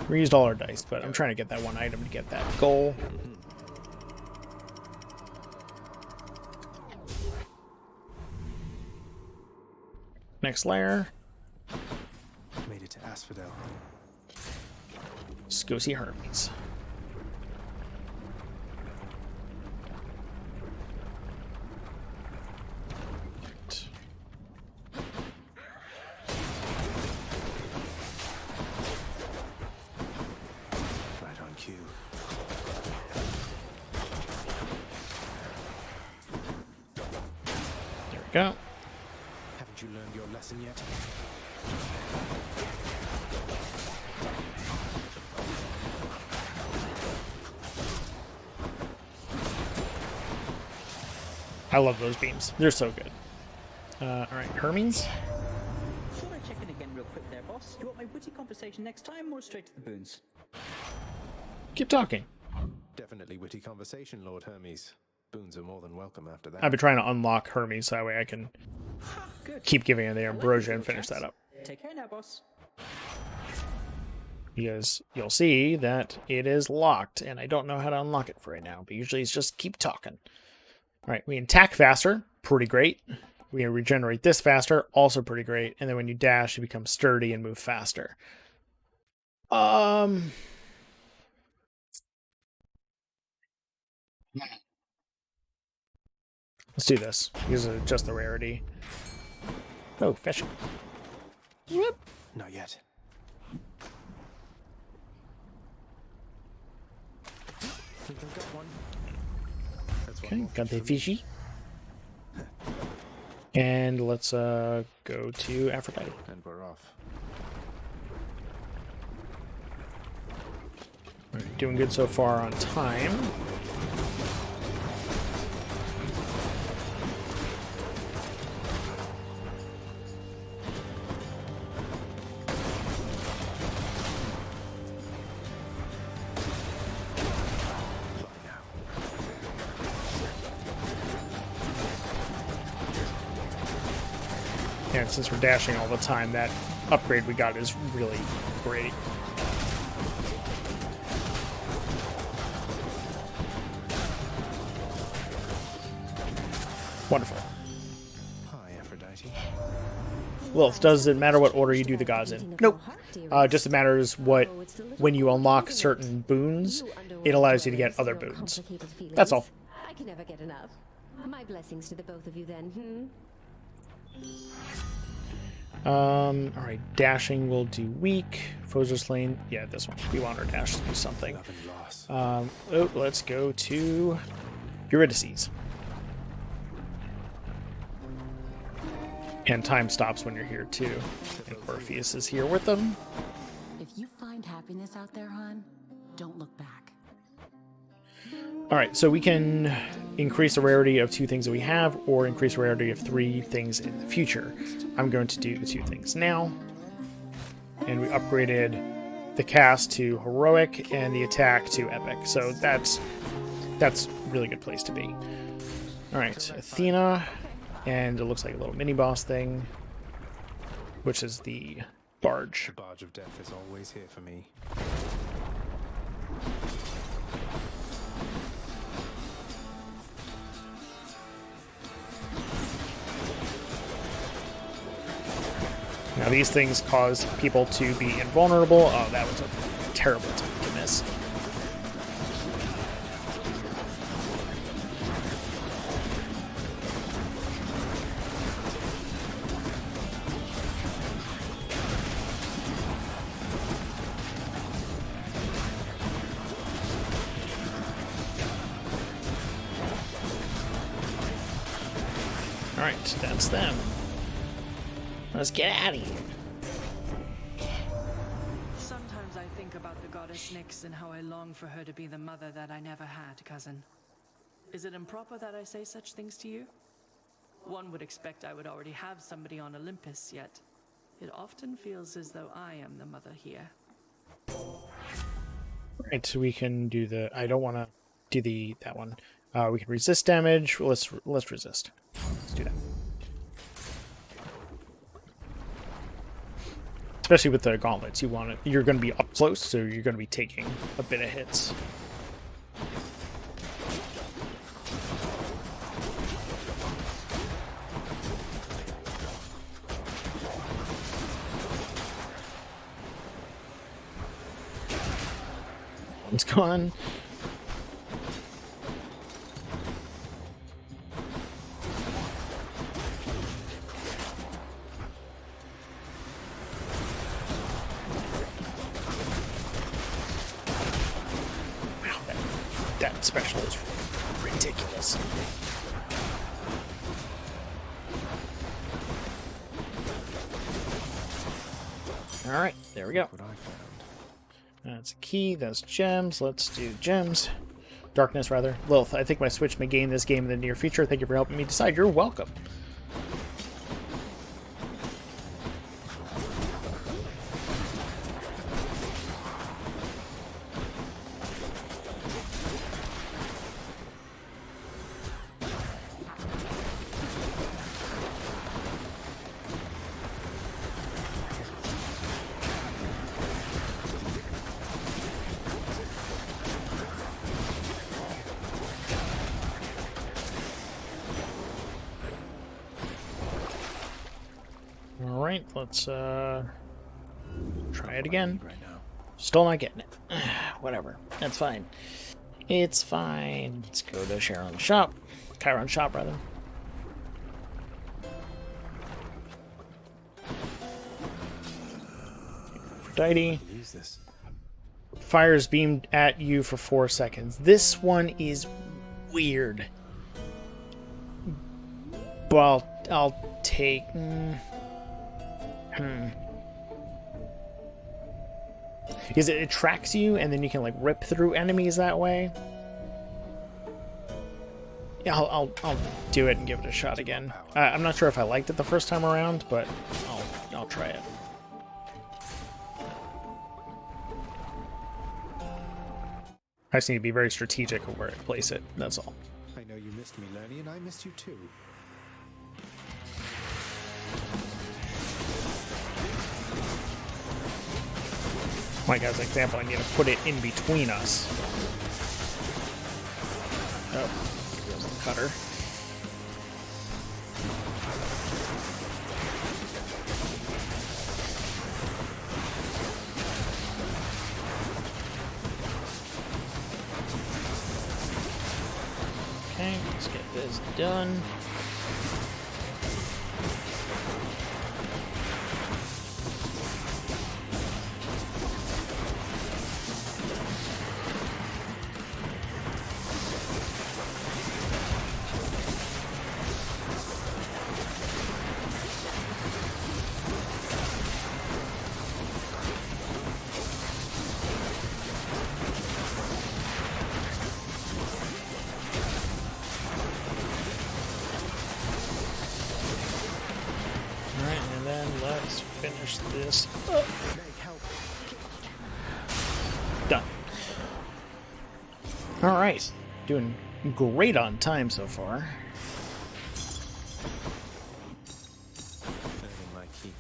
We used all our dice, but I'm trying to get that one item to get that goal. Next layer. Made it to Asphodel. Let's go see Hermes. Right on cue. There we go. Haven't you learned your lesson yet? I love those beams. They're so good. Alright, Hermes. Thought I'd check in again real quick there, boss. Do you want my witty conversation next time, or straight to the boons? Keep talking. Definitely witty conversation, Lord Hermes. Boons are more than welcome after that. I've been trying to unlock Hermes so that way I can keep giving her the ambrosia and finish that up. Take care now, boss. Because you'll see that it is locked, and I don't know how to unlock it for right now, but usually it's just keep talking. Alright, we attack faster, pretty great. We regenerate this faster, also pretty great. And then when you dash, you become sturdy and move faster. Let's do this. Use just the rarity. Oh, fishing. Yep. Not yet. Think I've got one. Okay, got the fishy. And let's go to Aphrodite. And we're off. Right, doing good so far on time. And since we're dashing all the time, that upgrade we got is really great. Wonderful. Hi, Aphrodite. Well, does it matter what order you do the gods in? Nope. Just it matters when you unlock certain boons, it allows you to get other boons. That's all. I can never get enough. My blessings to the both of you then, Alright, dashing will do weak. Foes are slain. Yeah, this one. We want our dash to do something. Let's go to Eurydice. And time stops when you're here too. And Orpheus is here with them. If you find happiness out there, hon, don't look back. Alright, so we can increase the rarity of 2 things that we have, or increase the rarity of 3 things in the future. I'm going to do the 2 things now. and we upgraded the cast to heroic and the attack to epic. So that's a really good place to be. All right, Athena, and it looks like a little mini boss thing, which is the barge. The barge of death is always here for me. Now these things cause people to be invulnerable. Oh, that was a terrible time to miss. Alright, that's them. Let's get out of here. Sometimes I think about the goddess Nyx and how I long for her to be the mother that I never had, cousin. Is it improper that I say such things to you? One would expect I would already have somebody on Olympus, yet it often feels as though I am the mother here. Right, so we can do the... I don't want to do that one. We can resist damage. Let's resist. Let's do that. Especially with the gauntlets, you're going to be up close, so you're going to be taking a bit of hits. One's gone. That special is ridiculous. Alright, there we go. That's a key, that's gems. Let's do gems. Darkness, rather. Lilith, I think my Switch may gain this game in the near future. Thank you for helping me decide. You're welcome. Alright, let's try it again. Still not getting it. Whatever. That's fine. It's fine. Let's go to Chiron's shop. Chiron's shop, rather. Aphrodite. Use this. Fires beamed at you for 4 seconds. This one is weird. Well, I'll take... Because it tracks you, and then you can like rip through enemies that way. Yeah, I'll do it and give it a shot again. I'm not sure if I liked it the first time around, but I'll try it. I just need to be very strategic of where I place it. That's all. I know you missed me, Lernie, and I missed you too. Like, as an example, I need to put it in between us. Oh, here goes the cutter. Okay, let's get this done. Finish this up. Alright. Doing great on time so far. My key.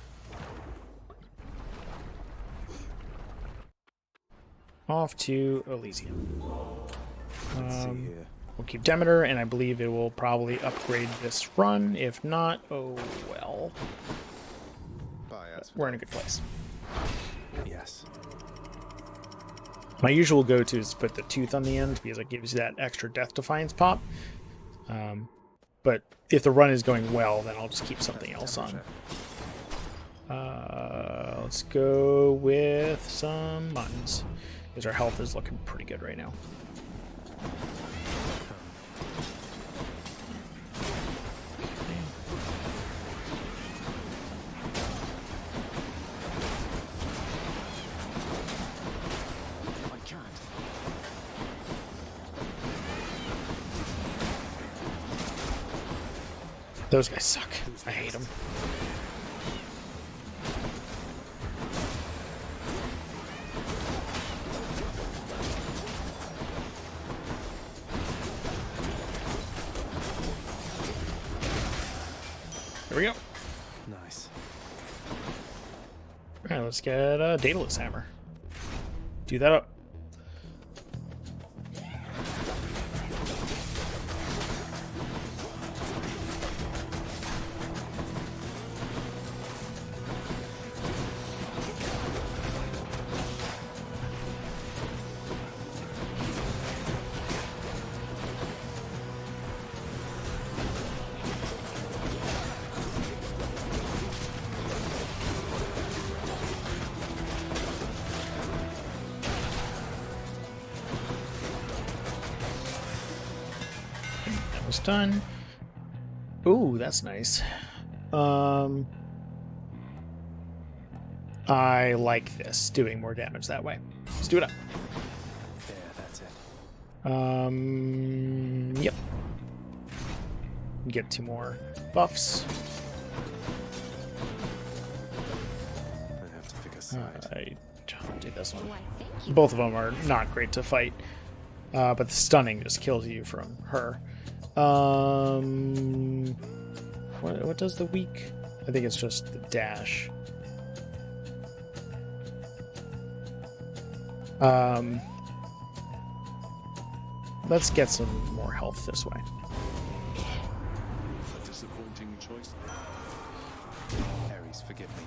Off to Elysium. Let's see here. We'll keep Demeter, and I believe it will probably upgrade this run. If not, oh well. We're in a good place. Yes. My usual go-to is to put the tooth on the end because it gives you that extra Death Defiance pop. But if the run is going well, then I'll just keep something else on. Let's go with some mines because our health is looking pretty good right now. Those guys suck. I hate them. There we go. Nice. Alright, let's get a Daedalus Hammer. Do that up. Done. Ooh, that's nice. I like this, doing more damage that way. Let's do it up. There, that's it. Yep. Get 2 more buffs. I have to pick a side. I'll do this one. Both of them are not great to fight, but the stunning just kills you from her. What does the weak? I think it's just the dash. Let's get some more health this way. A disappointing choice. Ares, forgive me.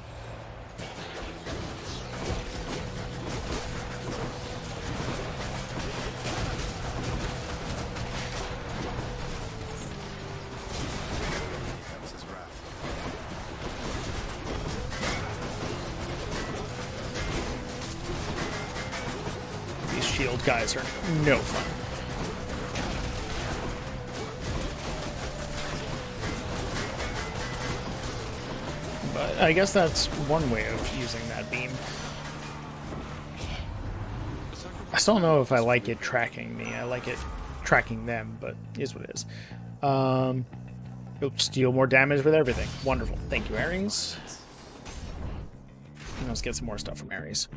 Shield guys are no fun. But I guess that's one way of using that beam. I still don't know if I like it tracking me. I like it tracking them, but it is what it is. You'll steal more damage with everything. Wonderful. Thank you, Ares. And let's get some more stuff from Ares.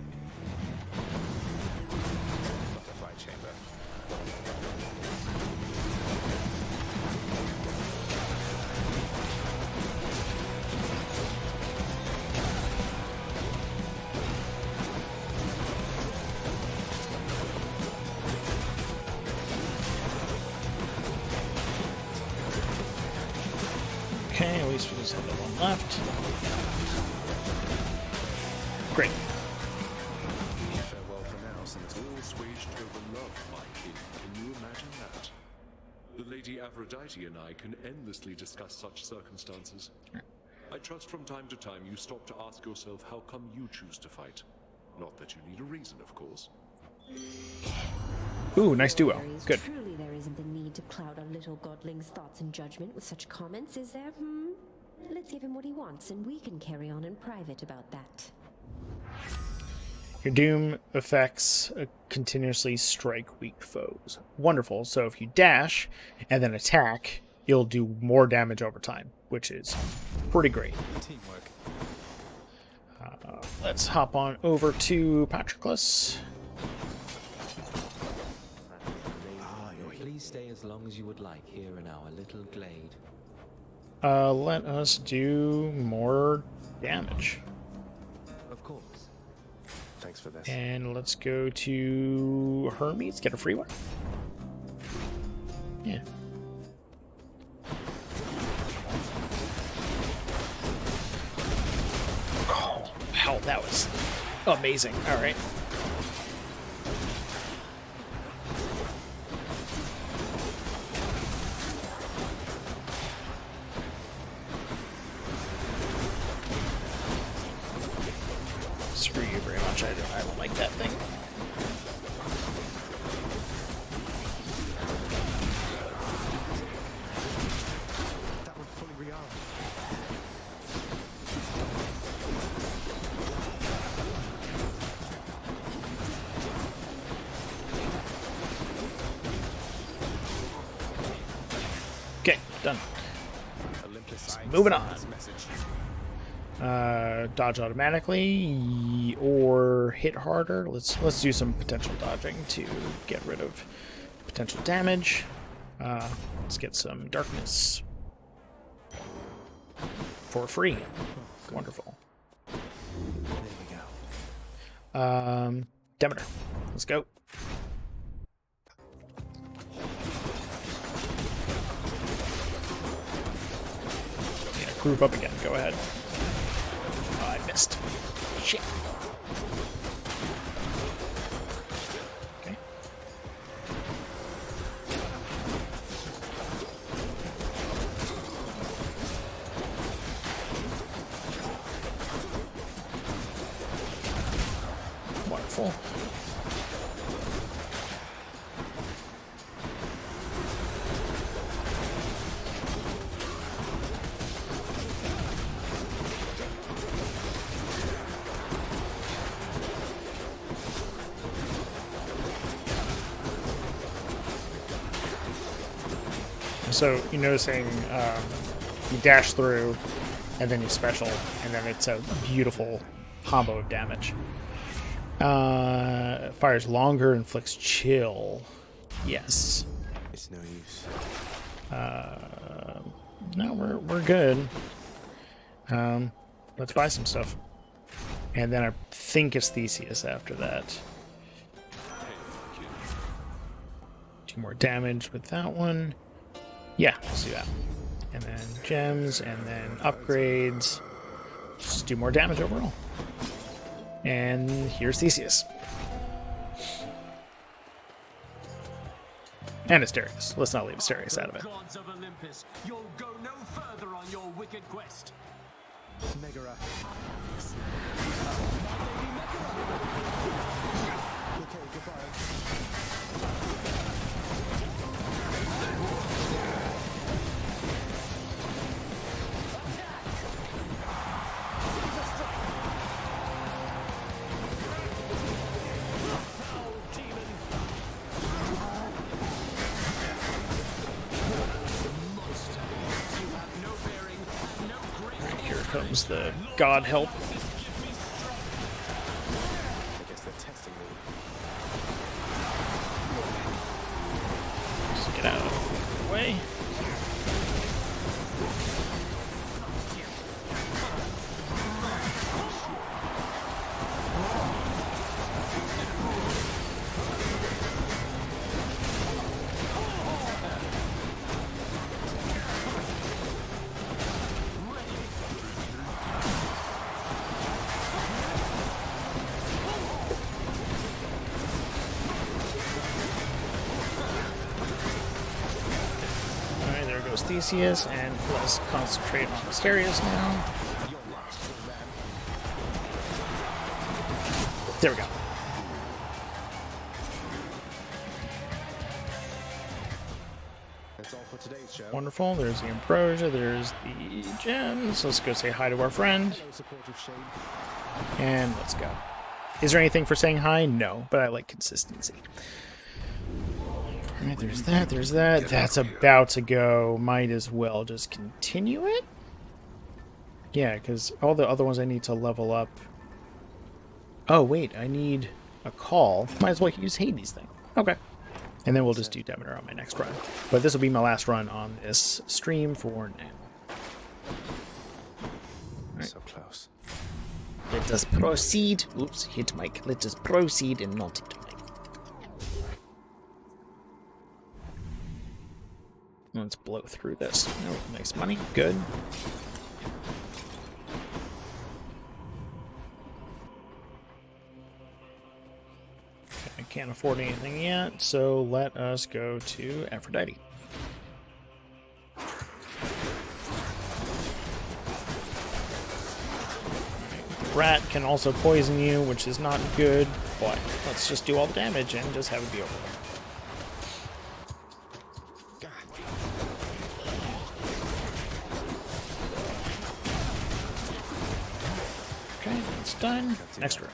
Okay, at least we just have the one left. Great. Farewell for now, since wars waged over love, my king. Can you imagine that? The Lady Aphrodite and I can endlessly discuss such circumstances. I trust from time to time you stop to ask yourself how come you choose to fight. Not that you need a reason, of course. Ooh, nice duo. Good. Truly there isn't a need to cloud our little godling's thoughts and judgment with such comments, is there? Let's give him what he wants, and we can carry on in private about that. Your doom effects continuously strike weak foes. Wonderful. So if you dash and then attack, you'll do more damage over time, which is pretty great. Teamwork. Let's hop on over to Patroclus. stay as long as you would like here in our little glade. Let us do more damage. Of course. Thanks for this. And let's go to Hermes, get a free one. Yeah. Oh, wow, that was amazing. All right. Screw you very much. I don't like that thing. That would fully rearm. Okay, done. Moving on. Dodge automatically or hit harder. Let's do some potential dodging to get rid of potential damage. Let's get some darkness for free. Wonderful. There we go. Demeter, let's go. Yeah, group up again. Go ahead. I missed. Shit. Okay. Wonderful. So you're noticing you dash through, and then you special, and then it's a beautiful combo of damage. Fires longer, inflicts chill. Yes. It's no use. No, we're good. Let's buy some stuff, and then I think it's Theseus after that. 2 more damage with that one. Yeah, let's do that. And then gems, and then upgrades. Just do more damage overall. And here's Theseus. And Asterius. Let's not leave Asterius out of it. Gods of Olympus, you'll go no further on your wicked quest. Megara. Okay, goodbye. Here comes the god help. I guess they're testing me. Just get out of the way. Theseus, and let's concentrate on Asterius now. There we go. That's all for today's show. Wonderful. There's the Ambrosia. There's the gems. Let's go say hi to our friend. Hello, supportive shade. And let's go. Is there anything for saying hi? No, but I like consistency. Alright, there's that, there's that. That's about to go. Might as well just continue it? Yeah, because all the other ones I need to level up. Oh, wait, I need a call. Might as well use Hades thing. Okay. And then we'll just do Demeter on my next run. But this will be my last run on this stream for now. Right. So close. Let us proceed. Oops, hit Mike. Let us proceed and not hit Mike. Let's blow through this. Oh, nice money. Good. I can't afford anything yet, so let us go to Aphrodite. Rat can also poison you, which is not good, but let's just do all the damage and just have it be over. Okay, that's done. Next room.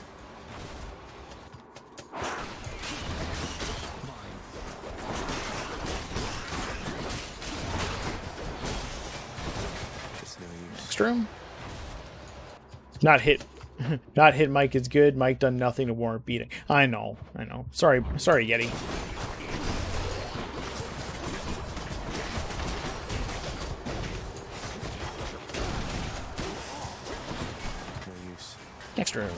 Next room. Not hit. Not hit Mike is good. Mike done nothing to warrant beating. I know. Sorry, Yeti. No use. Next room.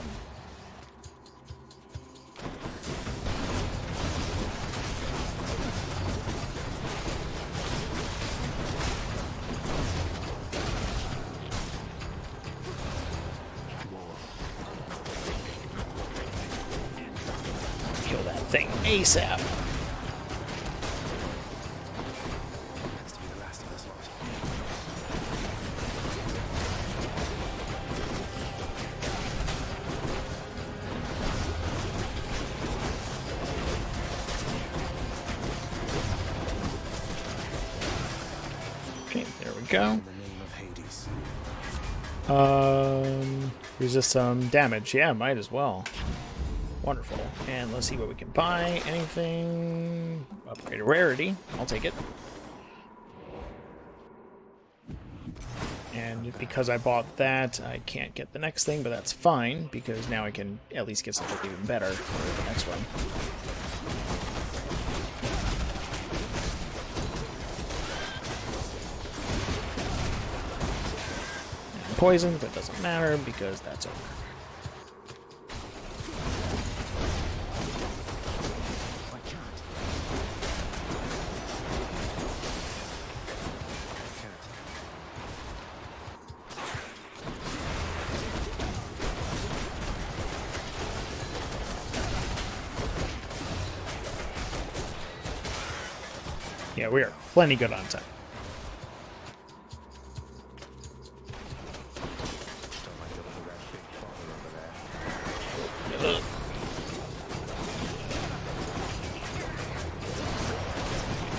Kill that thing ASAP. Has to be the last of this lot. Okay, there we go. In the name of Hades. Resist some damage. Yeah, might as well. Wonderful. And let's see what we can buy. Anything? Upgrade rarity. I'll take it. And because I bought that, I can't get the next thing, but that's fine, because now I can at least get something even better for the next one. And poison, but it doesn't matter, because that's over. Yeah, we are plenty good on time.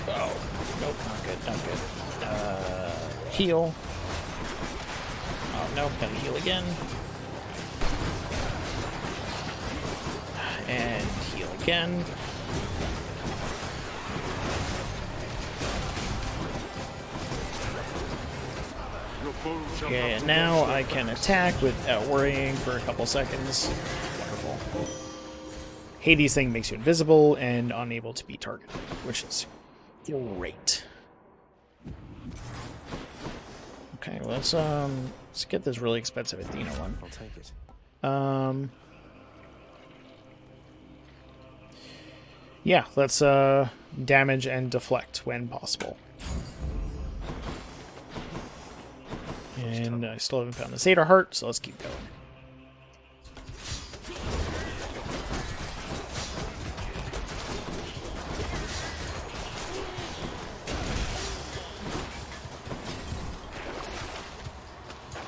Oh, nope, not good, not good. Heal. Oh, nope, gotta heal again. And heal again. Okay, and now I can attack without worrying for a couple seconds. Wonderful. Hades thing makes you invisible and unable to be targeted, which is great. Okay, let's get this really expensive Athena one. I'll take it. Yeah, let's damage and deflect when possible. And I still haven't found the Satyr Heart, so let's keep going.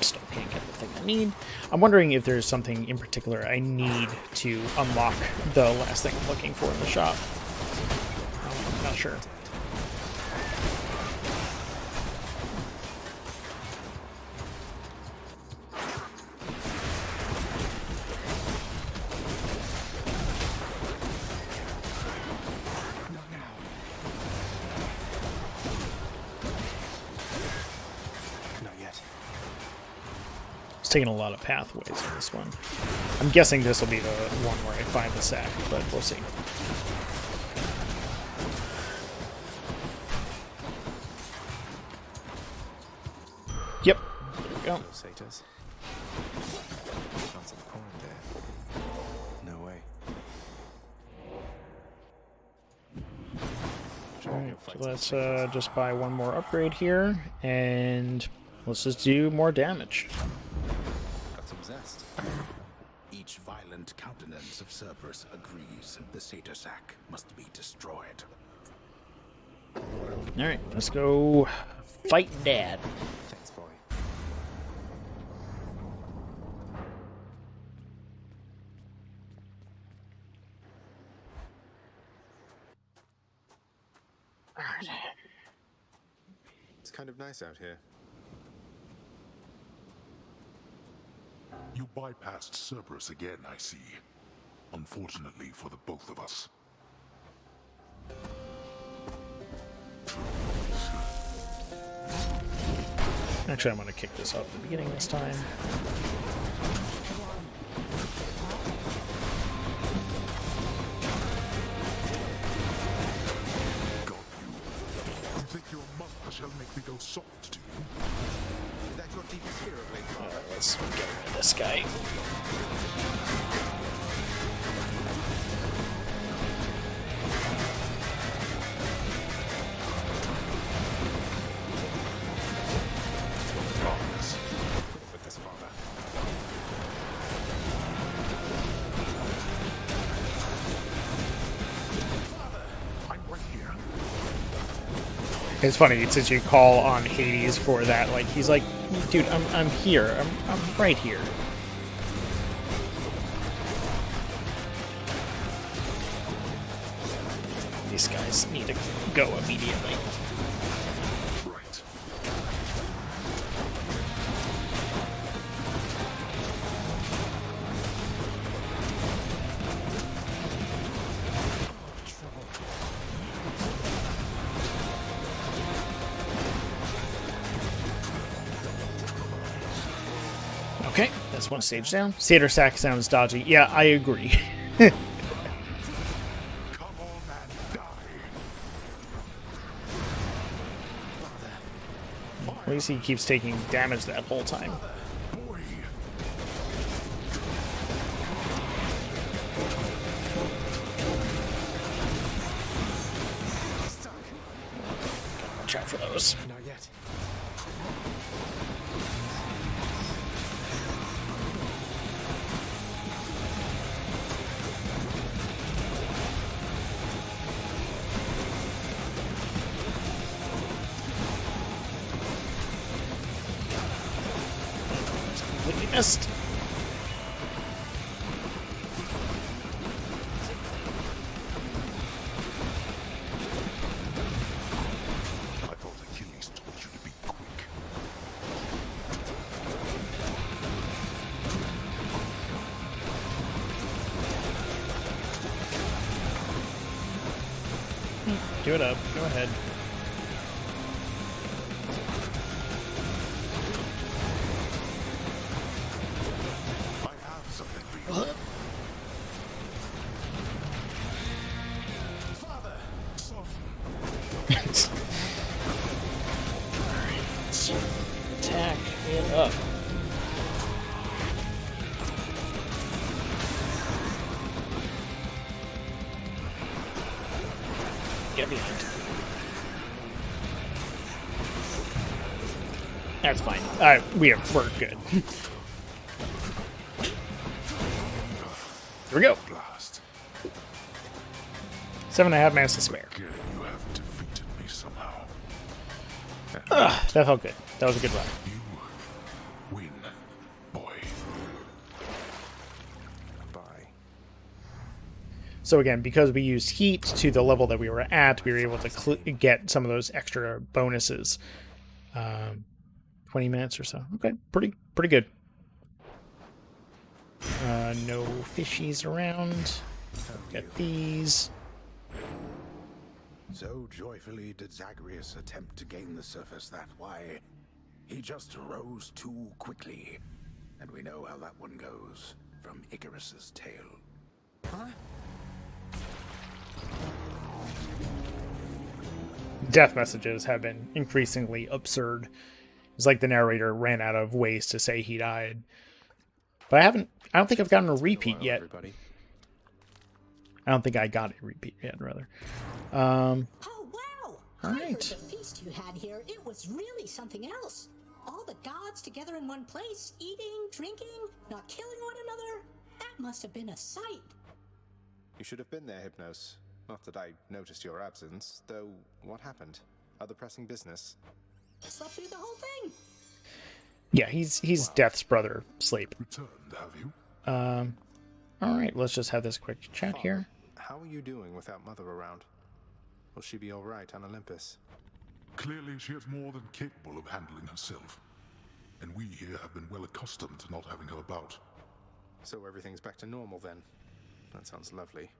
Still can't get the thing I need. I'm wondering if there's something in particular I need to unlock the last thing I'm looking for in the shop. I'm not sure. Taking a lot of pathways in this one. I'm guessing this will be the one where I find the sack, but we'll see. Yep. There we go. Satyrs. Found some coin there. No way. Alright, so let's just buy one more upgrade here, and let's just do more damage. Got some zest. Each violent countenance of Cerberus agrees the satyr sack must be destroyed. Alright, let's go fight Dad. Thanks, boy. Alright. It's kind of nice out here. You bypassed Cerberus again, I see. Unfortunately for the both of us. Actually, I'm going to kick this up at the beginning this time. You think your mother shall make me go soft to you? Is that your deepest fear of late? Alright, let's get rid of this guy. With this father. I'm right here. It's funny since you call on Hades for that. Like he's like, dude, I'm here. I'm right here. These guys need to go immediately. Right. Okay, that's one stage down. Satyr sack sounds dodgy. Yeah, I agree. Come on and die. At least he keeps taking damage that whole time. Boy. Watch out for those. Not yet. Completely missed. I thought Achilles told you to be quick. Do it up. Go ahead. I have something for you. Father! Attack it up. Get behind. That's fine. We're good. Here we go. Blast. 7.5 minutes to spare. Again, you have defeated me somehow. That felt good. That was a good run. You win, boy. Bye. So again, because we used heat to the level that we were at, we were able to get some of those extra bonuses. 20 minutes or so. Okay, pretty good. No fishies around. Get these. So joyfully did Zagreus attempt to gain the surface that why he just rose too quickly. And we know how that one goes from Icarus's tale. Huh? Death messages have been increasingly absurd. It's like the narrator ran out of ways to say he died. But I don't think I've gotten a repeat yet. Everybody. I don't think I got a repeat yet, rather. Oh, wow! All I heard right. the feast you had here. It was really something else. All the gods together in one place, eating, drinking, not killing one another. That must have been a sight. You should have been there, Hypnos. Not that I noticed your absence, though what happened? Other pressing business? Slept through the whole thing. Yeah, he's Death's brother, Sleep. Returned, have you? All right, let's just have this quick chat here. How are you doing without Mother around? Will she be all right on Olympus? Clearly, she is more than capable of handling herself. And we here have been well accustomed to not having her about. So everything's back to normal then? That sounds lovely.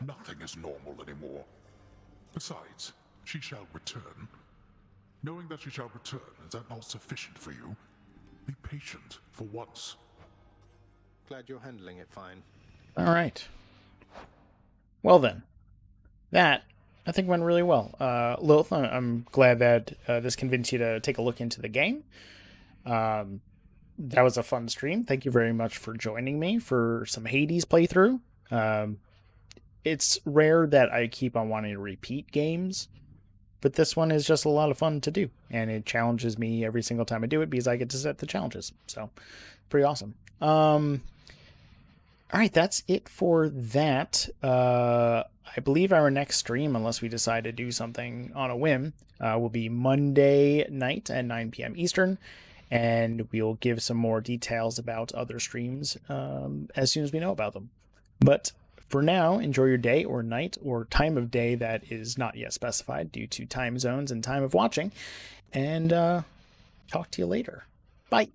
Nothing is normal anymore. Besides, she shall return. Knowing that she shall return, is that not sufficient for you? Be patient for once. Glad you're handling it fine. All right. Well then, that I think went really well. Lilith, I'm glad that this convinced you to take a look into the game. That was a fun stream. Thank you very much for joining me for some Hades playthrough. It's rare that I keep on wanting to repeat games, but this one is just a lot of fun to do, and it challenges me every single time I do it because I get to set the challenges. So, pretty awesome. All right, that's it for that. I believe our next stream, unless we decide to do something on a whim, will be Monday night at 9 p.m. Eastern, and we'll give some more details about other streams as soon as we know about them. But for now, enjoy your day or night or time of day that is not yet specified due to time zones and time of watching, and talk to you later. Bye.